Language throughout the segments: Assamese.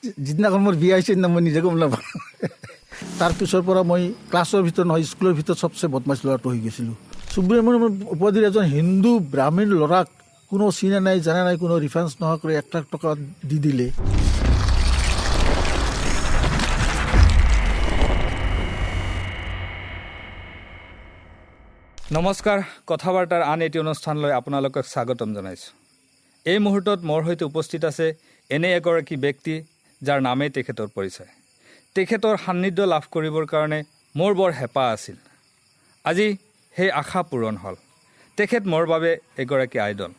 যিদিনাখন মোৰ বিয়া হৈছে সেইদিনা মই নিজে গম নাপাওঁ। তাৰপিছৰ পৰা মই ক্লাছৰ ভিতৰত নহয় স্কুলৰ ভিতৰত চবচে বদমাছ ল'ৰাটো হৈ গৈছিলোঁ। সুব্ৰমণ্যম উপাধিৰ এজন হিন্দু ব্ৰাহ্মণ ল'ৰাক কোনো চিনে নাই জানে নাই, কোনো ৰিফাৰেঞ্চ নোহোৱাকৈ 1 লাখ টকা দি দিলে। নমস্কাৰ, কথা বাৰ্তাৰ আন এটি অনুষ্ঠানলৈ আপোনালোকক স্বাগতম জনাইছোঁ। এই মুহূৰ্তত মোৰ সৈতে উপস্থিত আছে এনে এগৰাকী ব্যক্তি যাৰ নামেই তেখেতৰ পৰিচয়। তেখেতৰ সান্নিধ্য লাভ কৰিবৰ কাৰণে মোৰ বৰ হেঁপাহ আছিল। আজি সেই আশা পূৰণ হ'ল। তেখেত মোৰ বাবে এগৰাকী আইডল।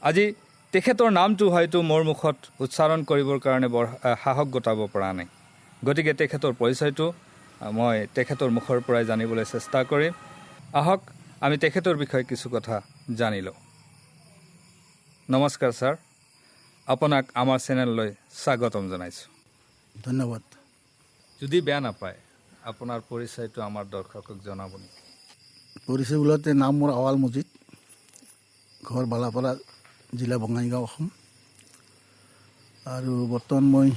আজি তেখেতৰ নামটো হয়তো মোৰ মুখত উচ্চাৰণ কৰিবৰ কাৰণে বৰ সাহস গোটাব পৰা নাই। গতিকে তেখেতৰ পৰিচয়টো মই তেখেতৰ মুখৰ পৰাই জানিবলৈ চেষ্টা কৰিম। আহক আমি তেখেতৰ বিষয়ে কিছু কথা জানি লওঁ। নমস্কাৰ ছাৰ, আপোনাক আমাৰ চেনেললৈ স্বাগতম জনাইছোঁ। ধন্যবাদ। যদি বেয়া নাপায় আপোনাৰ পৰিচয়টো আমাৰ দৰ্শকক জনাব নেকি? পৰিচয় বোলাতে নাম মোৰ আৱাল মজিদ, ঘৰ বালাপাৰা, জিলা বঙাইগাঁও, অসম। আৰু বৰ্তমান মই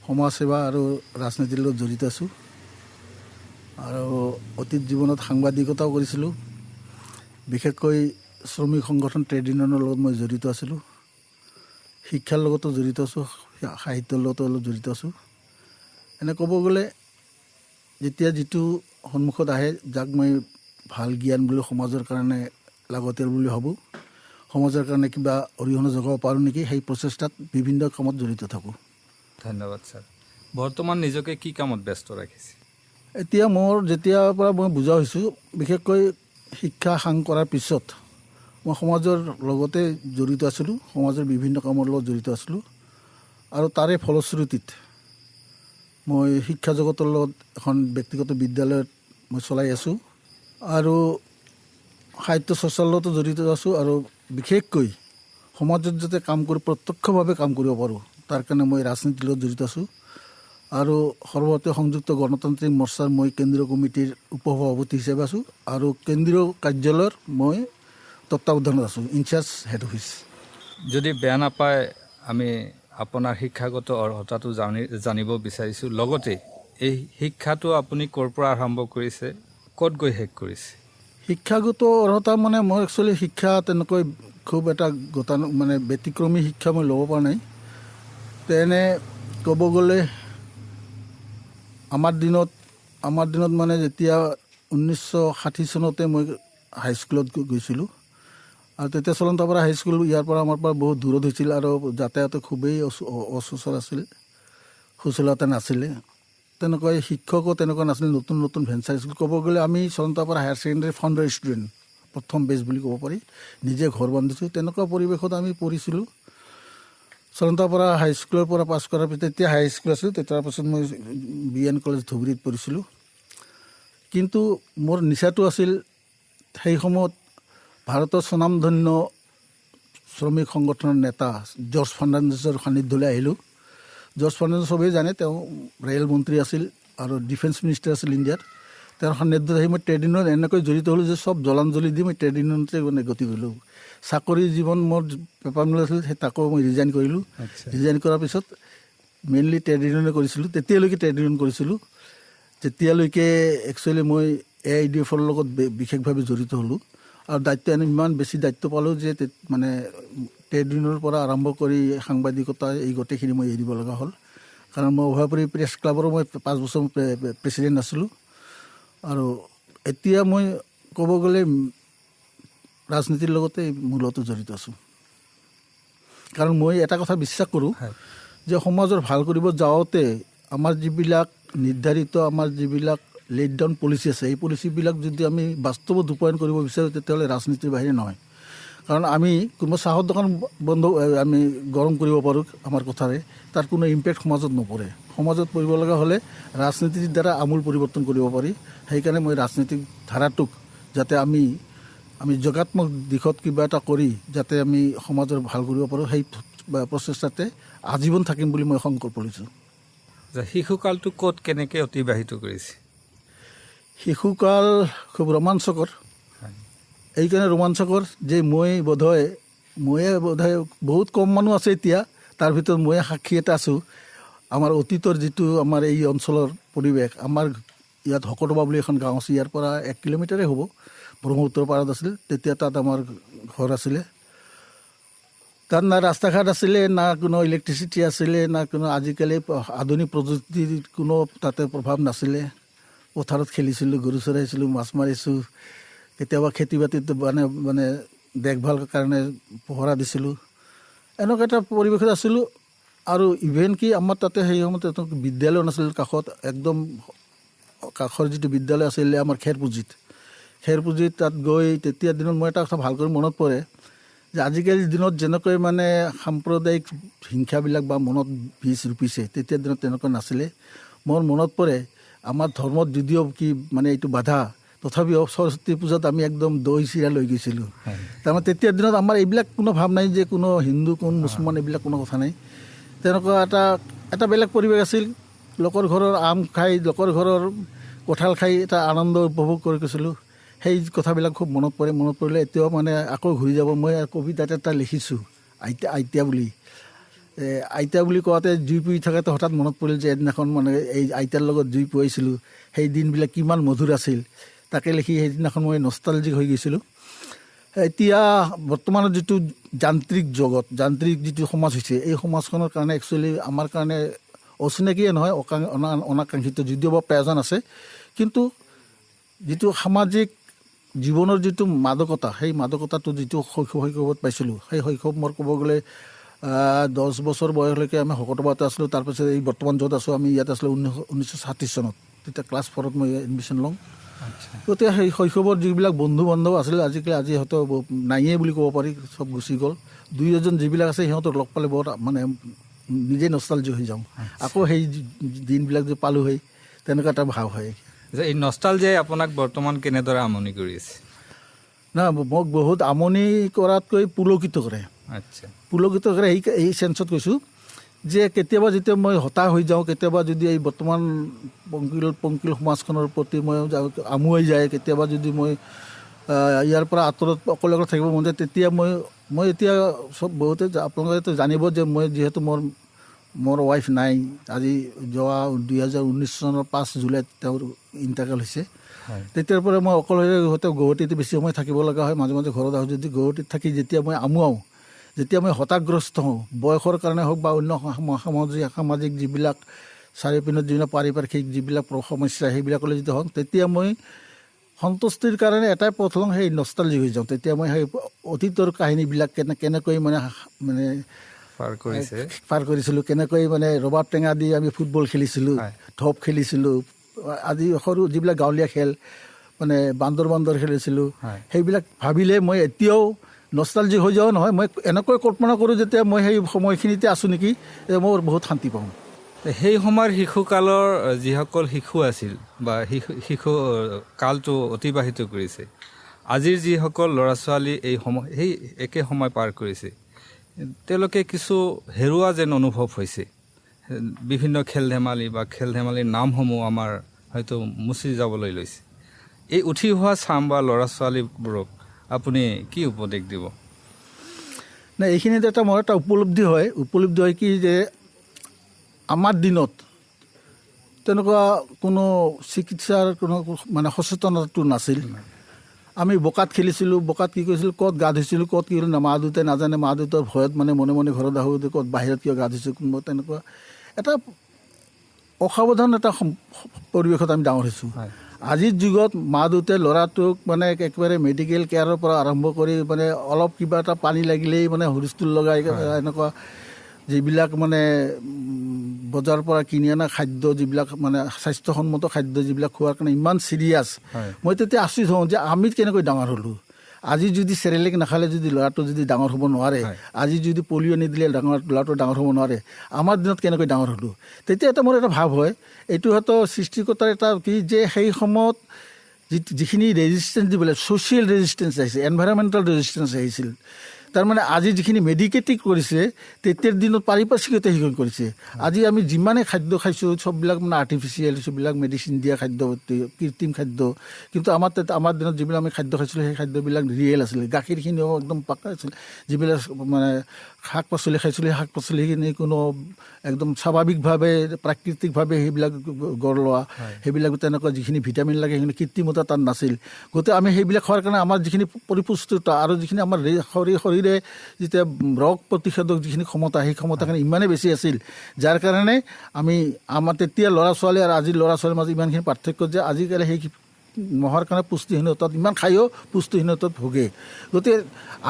সমাজ সেৱা আৰু ৰাজনীতিৰ লগত জড়িত আছোঁ। আৰু অতীত জীৱনত সাংবাদিকতাও কৰিছিলোঁ। বিশেষকৈ শ্ৰমিক সংগঠন ট্ৰেড ইউনিয়নৰ লগত মই জড়িত আছিলোঁ। শিক্ষাৰ লগতো জড়িত আছোঁ, সাহিত্যৰ লগতো অলপ জড়িত আছোঁ। এনে ক'ব গ'লে যেতিয়া যিটো সন্মুখত আহে, যাক মই ভাল জ্ঞান বুলি সমাজৰ কাৰণে লাগতিয়াল বুলি ভাবোঁ, সমাজৰ কাৰণে কিবা অৰিহণা যোগাব পাৰোঁ নেকি, সেই প্ৰচেষ্টাত বিভিন্ন কামত জড়িত থাকোঁ। ধন্যবাদ ছাৰ। বৰ্তমান নিজকে কি কামত ব্যস্ত ৰাখিছে? এতিয়া মোৰ যেতিয়াৰ পৰা মই বুজা হৈছোঁ, বিশেষকৈ শিক্ষা সাং কৰাৰ পিছত মই সমাজৰ লগতে জড়িত আছিলোঁ, সমাজৰ বিভিন্ন কামৰ লগত জড়িত আছিলোঁ। আৰু তাৰে ফলশ্ৰুতিত মই শিক্ষা জগতৰ লগত এখন ব্যক্তিগত বিদ্যালয়ত মই চলাই আছোঁ। আৰু সাহিত্য চৰ্চাৰ লগতো জড়িত আছোঁ। আৰু বিশেষকৈ সমাজত যাতে কাম কৰি প্ৰত্যক্ষভাৱে কাম কৰিব পাৰোঁ, তাৰ কাৰণে মই ৰাজনীতিৰ লগত জড়িত আছোঁ। আৰু সৰ্বভাৰতীয় সংযুক্ত গণতান্ত্ৰিক মৰ্চাৰ মই কেন্দ্ৰীয় কমিটিৰ উপসভাপতি হিচাপে আছোঁ। আৰু কেন্দ্ৰীয় কাৰ্যালয়ৰ মই তত্ত্বাৱধানত আছোঁ, ইনচাৰ্জ হেড অফিচ। যদি বেয়া নাপায় আমি আপোনাৰ শিক্ষাগত অৰ্হতাটো জানিব বিচাৰিছোঁ। লগতে এই শিক্ষাটো আপুনি ক'ৰ পৰা আৰম্ভ কৰিছে, ক'ত গৈ শেষ কৰিছে? শিক্ষাগত অৰ্হতা মানে মই একচুৱেলি শিক্ষা তেনেকৈ খুব এটা ব্যতিক্ৰমী শিক্ষা মই ল'ব পৰা নাই। তেনে ক'ব গ'লে আমাৰ দিনত মানে যেতিয়া 1960 চনতে মই হাইস্কুলত গৈছিলোঁ। আৰু তেতিয়া চলন্তাপাৰা হাইস্কুল ইয়াৰ পৰা আমাৰ পৰা বহুত দূৰত হৈছিল আৰু যাতায়াত খুবেই অসুচল আছিল, সুচলতা নাছিলে। তেনেকৈ শিক্ষকো তেনেকুৱা নাছিল। নতুন নতুন ভেঞ্চাৰ স্কুল ক'ব গ'লে আমি Chalantapara higher secondary founder student, প্ৰথম বেচ বুলি ক'ব পাৰি। নিজে ঘৰ বান্ধিছোঁ, তেনেকুৱা পৰিৱেশত আমি পঢ়িছিলোঁ। চলন্তাপাৰা হাইস্কুলৰ পৰা পাছ কৰাৰ পিছত তেতিয়া হাইস্কুল আছিল, তেতিয়াৰ পাছত মই BN কলেজ ধুবুৰীত পঢ়িছিলোঁ। কিন্তু মোৰ নিচাটো আছিল সেই সময়ত ভাৰতৰ স্বনামধন্য শ্ৰমিক সংগঠনৰ নেতা জৰ্জ ফাৰ্ণাণ্ডেজৰ সান্নিধ্যলৈ আহিলোঁ। জৰ্জ ফাৰ্ণাণ্ডেজ চবেই জানে, তেওঁ ৰে'ল মন্ত্ৰী আছিল আৰু ডিফেন্স মিনিষ্টাৰ আছিল ইণ্ডিয়াৰ। তেওঁৰ সান্নিধ্যত আহি মই ট্ৰেড ইউনিয়নত এনেকৈ জড়িত হ'লোঁ যে চব জলাঞ্জলি দি মই ট্ৰেড ইউনিয়নতে গতি কৰিলোঁ। চাকৰি জীৱন মোৰ পেপাৰ মিল আছিল, সেই তাকো মই ৰিজাইন কৰিলোঁ। ৰিজাইন কৰাৰ পিছত মেইনলি ট্ৰেড ইউনিয়নে কৰিছিলোঁ। তেতিয়ালৈকে ট্ৰেড ইউনিয়ন কৰিছিলোঁ যেতিয়ালৈকে একচুৱেলি মই AIDF-ৰ লগত বিশেষভাৱে জড়িত হ'লোঁ। আৰু দায়িত্ব ইমান বেছি দায়িত্ব পালোঁ যে মানে ট্ৰেড ইউনিয়নৰ পৰা আৰম্ভ কৰি সাংবাদিকতা এই গোটেইখিনি মই এৰি দিব লগা হ'ল। কাৰণ মই অভয়াপুৰী প্ৰেছ ক্লাবৰো মই 5 বছৰ প্ৰেছিডেণ্ট আছিলোঁ। আৰু এতিয়া মই ক'ব গ'লে ৰাজনীতিৰ লগতে মূলতো জড়িত আছোঁ। কাৰণ মই এটা কথা বিশ্বাস কৰোঁ যে সমাজৰ ভাল কৰিব যাওঁতে আমাৰ যিবিলাক নিৰ্ধাৰিত, আমাৰ যিবিলাক লেট ডাউন পলিচি আছে, এই পলিচিবিলাক যদি আমি বাস্তৱত ৰূপায়ণ কৰিব বিচাৰোঁ তেতিয়াহ'লে ৰাজনীতিৰ বাহিৰে নহয়। কাৰণ আমি কোনোবা চাহৰ দোকান আমি গৰম কৰিব পাৰোঁ আমাৰ কথাৰে, তাৰ কোনো ইম্পেক্ট সমাজত নপৰে। সমাজত পৰিব লগা হ'লে ৰাজনীতিৰ দ্বাৰা আমূল পৰিৱৰ্তন কৰিব পাৰি। সেইকাৰণে মই ৰাজনীতিক ধাৰাটোক যাতে আমি যোগাত্মক দিশত কিবা এটা কৰি যাতে আমি সমাজৰ ভাল কৰিব পাৰোঁ, সেই প্ৰচেষ্টাতে আজীৱন থাকিম বুলি মই সংকল্প লৈছোঁ। শিশুকালটো ক'ত কেনেকৈ অতিবাহিত কৰিছে? শিশুকাল খুব ৰোমাঞ্চকৰ। এইকাৰণে ৰোমাঞ্চকৰ যে ময়ে বোধহয় বহুত কম মানুহ আছে এতিয়া, তাৰ ভিতৰত ময়ে সাক্ষী এটা আছোঁ। আমাৰ অতীতৰ যিটো আমাৰ এই অঞ্চলৰ পৰিৱেশ, আমাৰ ইয়াত হকতবা বুলি এখন গাঁও আছে, ইয়াৰ পৰা 1 কিলোমিটাৰে হ'ব, ব্ৰহ্মপুত্ৰৰ পাৰত আছিল। তেতিয়া তাত আমাৰ ঘৰ আছিলে। তাত না ৰাস্তা ঘাট আছিলে, না কোনো ইলেক্ট্ৰিচিটি আছিলে, না কোনো আজিকালি আধুনিক প্ৰযুক্তিৰ কোনো তাতে প্ৰভাৱ নাছিলে। পথাৰত খেলিছিলোঁ, গৰু চৰাইছিলোঁ, মাছ মাৰিছোঁ, কেতিয়াবা খেতি বাতিত মানে দেখভাল কাৰণে পহৰা দিছিলোঁ। এনেকুৱা এটা পৰিৱেশত আছিলোঁ। আৰু ইভেন কি আমাৰ তাতে সেই সময়ত বিদ্যালয় নাছিল কাষত, একদম কাষৰ যিটো বিদ্যালয় আছিলে আমাৰ খেৰপুঁজিত তাত গৈ তেতিয়া দিনত মই এটা কথা ভালকৈ মনত পৰে যে আজিকালিৰ দিনত যেনেকৈ মানে সাম্প্ৰদায়িক হিংসাবিলাক বা মনত বীজ ৰোপিছে, তেতিয়াৰ দিনত তেনেকুৱা নাছিলে। মোৰ মনত পৰে আমাৰ ধৰ্মত যদিও কি মানে এইটো বাধা, তথাপিও সৰস্বতী পূজাত আমি একদম দৈ চিৰা লৈ গৈছিলোঁ। তাৰমানে তেতিয়াৰ দিনত আমাৰ এইবিলাক কোনো ভাৱ নাই যে কোনো হিন্দু কোন মুছলমান এইবিলাক কোনো কথা নাই। তেনেকুৱা এটা বেলেগ পৰিৱেশ আছিল। লোকৰ ঘৰৰ আম খাই, লোকৰ ঘৰৰ কঁঠাল খাই এটা আনন্দ উপভোগ কৰি গৈছিলোঁ। সেই কথাবিলাক খুব মনত পৰে। মনত পৰিলে এতিয়াও মানে আকৌ ঘূৰি যাব। মই কবিতাত এটা লিখিছোঁ, আইতা বুলি। আইতা বুলি কোৱাতে জুই পুৰি থকাতে হঠাৎ মনত পৰিল যে এদিনাখন মানে এই আইতাৰ লগত জুই পুৱাইছিলোঁ, সেই দিনবিলাক কিমান মধুৰ আছিল। তাকে লিখি সেইদিনাখন মই নষ্টালজিক হৈ গৈছিলোঁ। এতিয়া বৰ্তমানৰ যিটো যান্ত্ৰিক জগত, যান্ত্ৰিক যিটো সমাজ হৈছে, এই সমাজখনৰ কাৰণে একচুৱেলি আমাৰ কাৰণে অচিনাকিয়ে নহয়, অনাকাংক্ষিত যদিও বা প্ৰয়োজন আছে। কিন্তু যিটো সামাজিক জীৱনৰ যিটো মাদকতা, সেই মাদকতাটো যিটো শৈশৱত পাইছিলোঁ, সেই শৈশৱ মোৰ ক'ব গ'লে 10 বছৰ বয়সলৈকে আমি হকতবাতে আছিলোঁ। তাৰপিছত এই বৰ্তমান য'ত আছোঁ আমি ইয়াত আছিলোঁ 1936 চনত। তেতিয়া ক্লাছ 4ত মই এডমিশ্যন লওঁ। গতিকে সেই শৈশৱৰ যিবিলাক বন্ধু বান্ধৱ আছিলে আজি হয়তো নায়েই বুলি ক'ব পাৰি, চব গুচি গ'ল। 2-এজন যিবিলাক আছে সিহঁতক লগ পালে বৰ মানে নিজে নষ্টালজি হৈ যাওঁ। আকৌ সেই দিনবিলাক যে পালোঁ হয়, তেনেকুৱা এটা ভাৱ হয়। যে এই নষ্টালজিয়াই আপোনাক বৰ্তমান কেনেদৰে আমনি কৰি আছে? না, মোক বহুত আমনি কৰাতকৈ পুলকিত কৰে। আচ্ছা, পুলকিত কৰে এই চেঞ্চত কৈছোঁ যে কেতিয়াবা যেতিয়া মই হতাশ হৈ যাওঁ, কেতিয়াবা যদি এই বৰ্তমান পংকিল সমাজখনৰ প্ৰতি মই আমুৱাই যায়, কেতিয়াবা যদি মই ইয়াৰ পৰা আঁতৰত অকলে থাকিব মন যায়, তেতিয়া মই এতিয়া চব বহুতে আপোনালোকে জানিব যে মই যিহেতু মোৰ ৱাইফ নাই। আজি যোৱা 2019 চনৰ 5 জুলাইত তেওঁৰ ইণ্টাৰকাল হৈছে। তেতিয়াৰ পৰা মই অকলে হয়তো গুৱাহাটীত বেছি সময় থাকিব লগা হয়। মাজে মাজে ঘৰত আহোঁ। যদি গুৱাহাটীত থাকি যেতিয়া মই আমুৱাওঁ, যেতিয়া মই হতাশগ্ৰস্ত হওঁ, বয়সৰ কাৰণে হওক বা অন্য সামাজিক যিবিলাক চাৰিওপিনত যিবিলাক পাৰিপাৰ্শ্বিক যিবিলাক সমস্যা, সেইবিলাকলৈ যদি হওক, তেতিয়া মই সন্তুষ্টিৰ কাৰণে এটাই পথ লওঁ, সেই নষ্টালজি হৈ যাওঁ। তেতিয়া মই সেই অতীতৰ কাহিনীবিলাক কেনেকৈ মানে পাৰ কৰিছিলোঁ, কেনেকৈ মানে ৰবাব টেঙা দি আমি ফুটবল খেলিছিলোঁ, ঢপ খেলিছিলোঁ, আজি সৰু যিবিলাক গাঁৱলীয়া খেল মানে বান্দৰ খেলিছিলোঁ, সেইবিলাক ভাবিলে মই এতিয়াও নষ্টালজিক হৈ যাওঁ। নহয়, মই এনেকৈ কল্পনা কৰোঁ যেতিয়া মই সেই সময়খিনিতে আছোঁ নেকি, মই বহুত শান্তি পাওঁ। সেই সময়ৰ শিশুকালৰ যিসকল শিশু আছিল বা শিশু কালটো অতিবাহিত কৰিছে, আজিৰ যিসকল ল'ৰা ছোৱালী সেই একে সময় পাৰ কৰিছে, তেওঁলোকে কিছু হেৰুৱা যেন অনুভৱ হৈছে। বিভিন্ন খেল ধেমালিৰ নামসমূহ আমাৰ হয়তো মুচি যাবলৈ লৈছে। এই উঠি অহা চাম বা ল'ৰা ছোৱালীবোৰক আপুনি কি উপদেশ দিব? নাই, এইখিনিত এটা মোৰ এটা উপলব্ধি হয় কি যে আমাৰ দিনত তেনেকুৱা কোনো চিকিৎসাৰ কোনো মানে সচেতনতাটো নাছিল। আমি বোকাত খেলিছিলোঁ, বোকাত কি কৰিছিলোঁ, ক'ত গা ধুইছিলোঁ, ক'ত কি কৰিলোঁ, মা দেউতাই নাজানে। মা দেউতাৰ ভয়ত মানে মনে মনে ঘৰত আহোঁ, ক'ত বাহিৰত কিয় গা ধুইছোঁ, কোনোবা তেনেকুৱা এটা অসাৱধান এটা পৰিৱেশত আমি ডাঙৰ হৈছোঁ। আজিৰ যুগত মা দেউতাই ল'ৰাটোক মানে একেবাৰে মেডিকেল কেয়াৰৰ পৰা আৰম্ভ কৰি মানে অলপ কিবা এটা পানী লাগিলেই মানে হুলস্থুল লগাই এনেকুৱা যিবিলাক মানে বজাৰৰ পৰা কিনি অনা খাদ্য, যিবিলাক মানে স্বাস্থ্যসন্মত খাদ্য যিবিলাক খোৱাৰ কাৰণে ইমান চিৰিয়াছ, মই তেতিয়া আচৰিত হওঁ যে আমি কেনেকৈ ডাঙৰ হ'লোঁ। আজি যদি চেৰেলেক নাখালে যদি ল'ৰাটো যদি ডাঙৰ হ'ব নোৱাৰে, আজি যদি পলিঅ' নিদিলে ল'ৰাটো ডাঙৰ হ'ব নোৱাৰে, আমাৰ দিনত কেনেকৈ ডাঙৰ হ'লোঁ। তেতিয়া এটা মোৰ এটা ভাৱ হয়, এইটো হয়তো সৃষ্টিকৰ্তাৰ এটা কি যে সেই সময়ত যিখিনি ৰেজিষ্টেঞ্চ দিবলৈ ছ'চিয়েল ৰেজিষ্টেঞ্চ আহিছিল, এনভাইৰমেণ্টেল ৰেজিষ্টেঞ্চ আহিছিল। তাৰমানে আজি যিখিনি মেডিকেটিক কৰিছে, তেতিয়াৰ দিনত পাৰিপাৰ্শ্বিকতা শিক্ষণ কৰিছে। আজি আমি যিমানে খাদ্য খাইছোঁ চববিলাক মানে আৰ্টিফিচিয়েল, চববিলাক মেডিচিন দিয়া খাদ্য, কৃত্ৰিম খাদ্য। কিন্তু আমাৰ দিনত যিবিলাক আমি খাদ্য খাইছিলোঁ সেই খাদ্যবিলাক ৰিয়েল আছিলে। গাখীৰখিনিও একদম পাক্কা আছিল। যিবিলাক মানে শাক পাচলি খাইছিলোঁ, সেই শাক পাচলিখিনি কোনো একদম স্বাভাৱিকভাৱে প্ৰাকৃতিকভাৱে সেইবিলাক গঢ় লোৱা, সেইবিলাক তেনেকুৱা যিখিনি ভিটামিন লাগে সেইখিনি কৃত্ৰিমতা তাত নাছিল। গতিকে আমি সেইবিলাক খোৱাৰ কাৰণে আমাৰ যিখিনি পৰিপুষ্টতা আৰু যিখিনি আমাৰ শৰীৰে যেতিয়া ৰোগ প্ৰতিষেধক যিখিনি ক্ষমতা, সেই ক্ষমতাখিনি ইমানেই বেছি আছিল, যাৰ কাৰণে আমাৰ তেতিয়া ল'ৰা ছোৱালী আৰু আজিৰ ল'ৰা ছোৱালীৰ মাজত ইমানখিনি পাৰ্থক্য যে আজিকালি সেই নোহোৱাৰ কাৰণে পুষ্টিহীনতাত ইমান খায়ো পুষ্টিহীনতাত ভোগে। গতিকে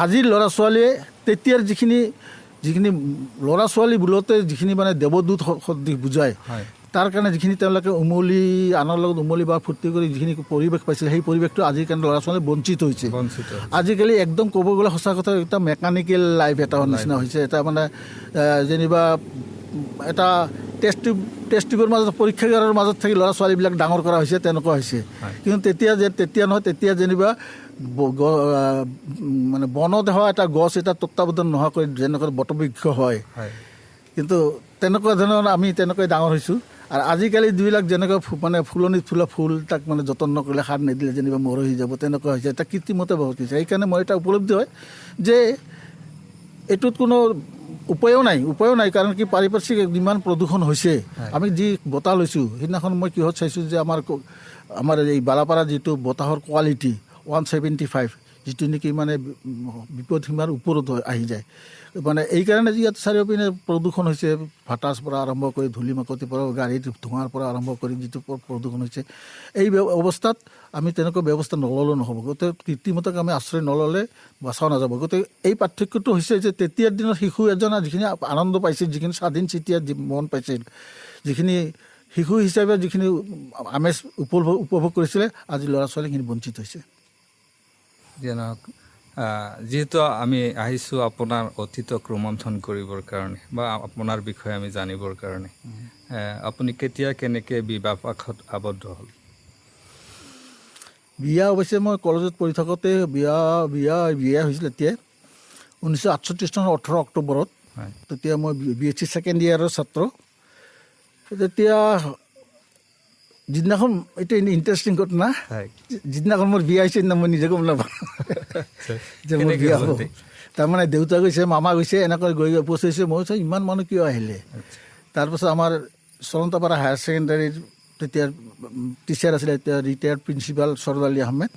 আজিৰ ল'ৰা ছোৱালীয়ে তেতিয়াৰ যিখিনি ল'ৰা ছোৱালী বোলতে যিখিনি মানে দেৱদূত বুজায়, তাৰ কাৰণে যিখিনি তেওঁলোকে আনৰ লগত উমলি বা ফূৰ্তি কৰি যিখিনি পৰিৱেশ পাইছিল, সেই পৰিৱেশটো আজিৰ কাৰণে ল'ৰা ছোৱালী বঞ্চিত হৈছে। আজিকালি একদম ক'ব গ'লে সঁচা কথা এটা মেকানিকেল লাইফ এটা নিচিনা হৈছে। এটা মানে যেনিবা এটা টেষ্ট মাজত পৰীক্ষাগাৰৰ মাজত থাকি ল'ৰা ছোৱালীবিলাক ডাঙৰ কৰা হৈছে, তেনেকুৱা হৈছে। কিন্তু তেতিয়া নহয়, তেতিয়া যেনিবা মানে বনত হোৱা এটা গছ এটা তত্বাৱধান নোহোৱাকৈ যেনেকৈ বটবৃক্ষ হয়, কিন্তু তেনেকুৱা ধৰণৰ আমি তেনেকৈ ডাঙৰ হৈছোঁ। আৰু আজিকালি যিবিলাক যেনেকৈ মানে ফুলনিত ফুলা ফুল, তাক মানে যতন নকৰিলে, সাৰ নিদিলে যেনিবা মৰহি যাব, তেনেকুৱা হৈছে। এটা কৃত্ৰিমতা বহুত হৈছে। সেইকাৰণে মই এটা উপলব্ধি হয় যে এইটোত কোনো উপায়ো নাই। কাৰণ কি পাৰিপাৰ্শ্বিক যিমান প্ৰদূষণ হৈছে, আমি যি বতাহ লৈছোঁ, সেইদিনাখন মই কিহত চাইছোঁ যে আমাৰ এই বালাপাৰা যিটো বতাহৰ কোৱালিটি 175, যিটো নেকি মানে বিপদসীমাৰ ওপৰত আহি যায়। মানে এইকাৰণে যে ইয়াত চাৰিওপিনে প্ৰদূষণ হৈছে, ভাটাচ পৰা আৰম্ভ কৰি ধূলি মাকতিৰ পৰা, গাড়ীৰ ধোঁৱাৰ পৰা আৰম্ভ কৰি যিটো প্ৰদূষণ হৈছে, এই অৱস্থাত আমি তেনেকুৱা ব্যৱস্থা নল'লেও নহ'ব। গতিকে কৃত্ৰিমতাক আমি আশ্ৰয় নল'লে বচাও নাযাব। গতিকে এই পাৰ্থক্যটো হৈছে যে তেতিয়াৰ দিনত শিশু এজনে যিখিনি আনন্দ পাইছিল, যিখিনি স্বাধীন চিতিয়া মন পাইছিল, যিখিনি শিশু হিচাপে যিখিনি আমেজ উপভোগ কৰিছিলে, আজি ল'ৰা ছোৱালীখিনি বঞ্চিত হৈছে। যেনক যিহেতু আমি আহিছোঁ আপোনাৰ অতীতক ৰোমন্থন কৰিবৰ কাৰণে বা আপোনাৰ বিষয়ে আমি জানিবৰ কাৰণে, আপুনি কেনেকৈ বিবাহ পাশত আবদ্ধ হ'ল? বিয়া অৱশ্যে মই কলেজত পঢ়ি থাকোঁতে বিয়া হৈছিল। এতিয়া 1968 চনৰ 18 অক্টোবৰত। তেতিয়া মই BSc ছেকেণ্ড ইয়াৰৰ ছাত্ৰ। তেতিয়া যিদিনাখন, এইটো ইণ্টাৰেষ্টিং ঘটনা, যিদিনাখন মোৰ বিয়া হৈছে সেইদিনা মই নিজে গম নাপাওঁ যে মোৰ বিয়া হ'ব। তাৰমানে দেউতা গৈছে, মামা গৈছে, এনেকৈ গৈ উপস্থিত। মই কৈছোঁ ইমান মানুহ কিয় আহিলে? তাৰপাছত আমাৰ চলন্তাপাৰা হায়াৰ ছেকেণ্ডাৰীৰ তেতিয়াৰ টিচাৰ আছিলে, এতিয়া ৰিটায়াৰ্ড প্ৰিন্সিপাল চৰদ আলী আহমেদ,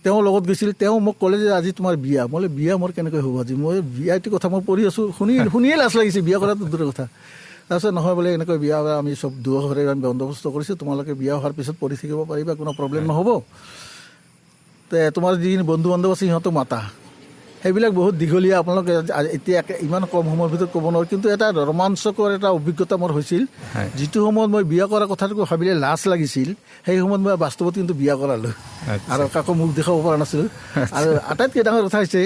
তেওঁ লগত গৈছিল। তেওঁ মোক ক'লে যে আজি তোমাৰ বিয়া। মই বোলে বিয়া মোৰ কেনেকৈ হ'ব আজি? মই বিয়াটো কথা মই পঢ়ি আছোঁ, শুনিয়ে লাজ লাগিছে, বিয়া কৰাটো দূৰৰ কথা। তাৰপিছত নহয় বোলে এনেকৈ বিয়া আমি চব দুয়োঘৰে আমি বন্দবস্ত কৰিছোঁ, তোমালোকে বিয়া হোৱাৰ পিছত পঢ়ি থাকিব পাৰিবা, কোনো প্ৰব্লেম নহ'ব। তোমাৰ যিখিনি বন্ধু বান্ধৱ আছে সিহঁতক মাতা। সেইবিলাক বহুত দীঘলীয়া, আপোনালোকে এতিয়া ইমান কম সময়ৰ ভিতৰত ক'ব নোৱাৰোঁ। কিন্তু এটা ৰোমাঞ্চকৰ এটা অভিজ্ঞতা মোৰ হৈছিল। যিটো সময়ত মই বিয়া কৰা কথাটো ভাবিলে লাজ লাগিছিল, সেই সময়ত মই বাস্তৱত কিন্তু বিয়া কৰালোঁ আৰু কাকো মুখ দেখাব পৰা নাছিলোঁ। আৰু আটাইতকৈ ডাঙৰ কথা হৈছে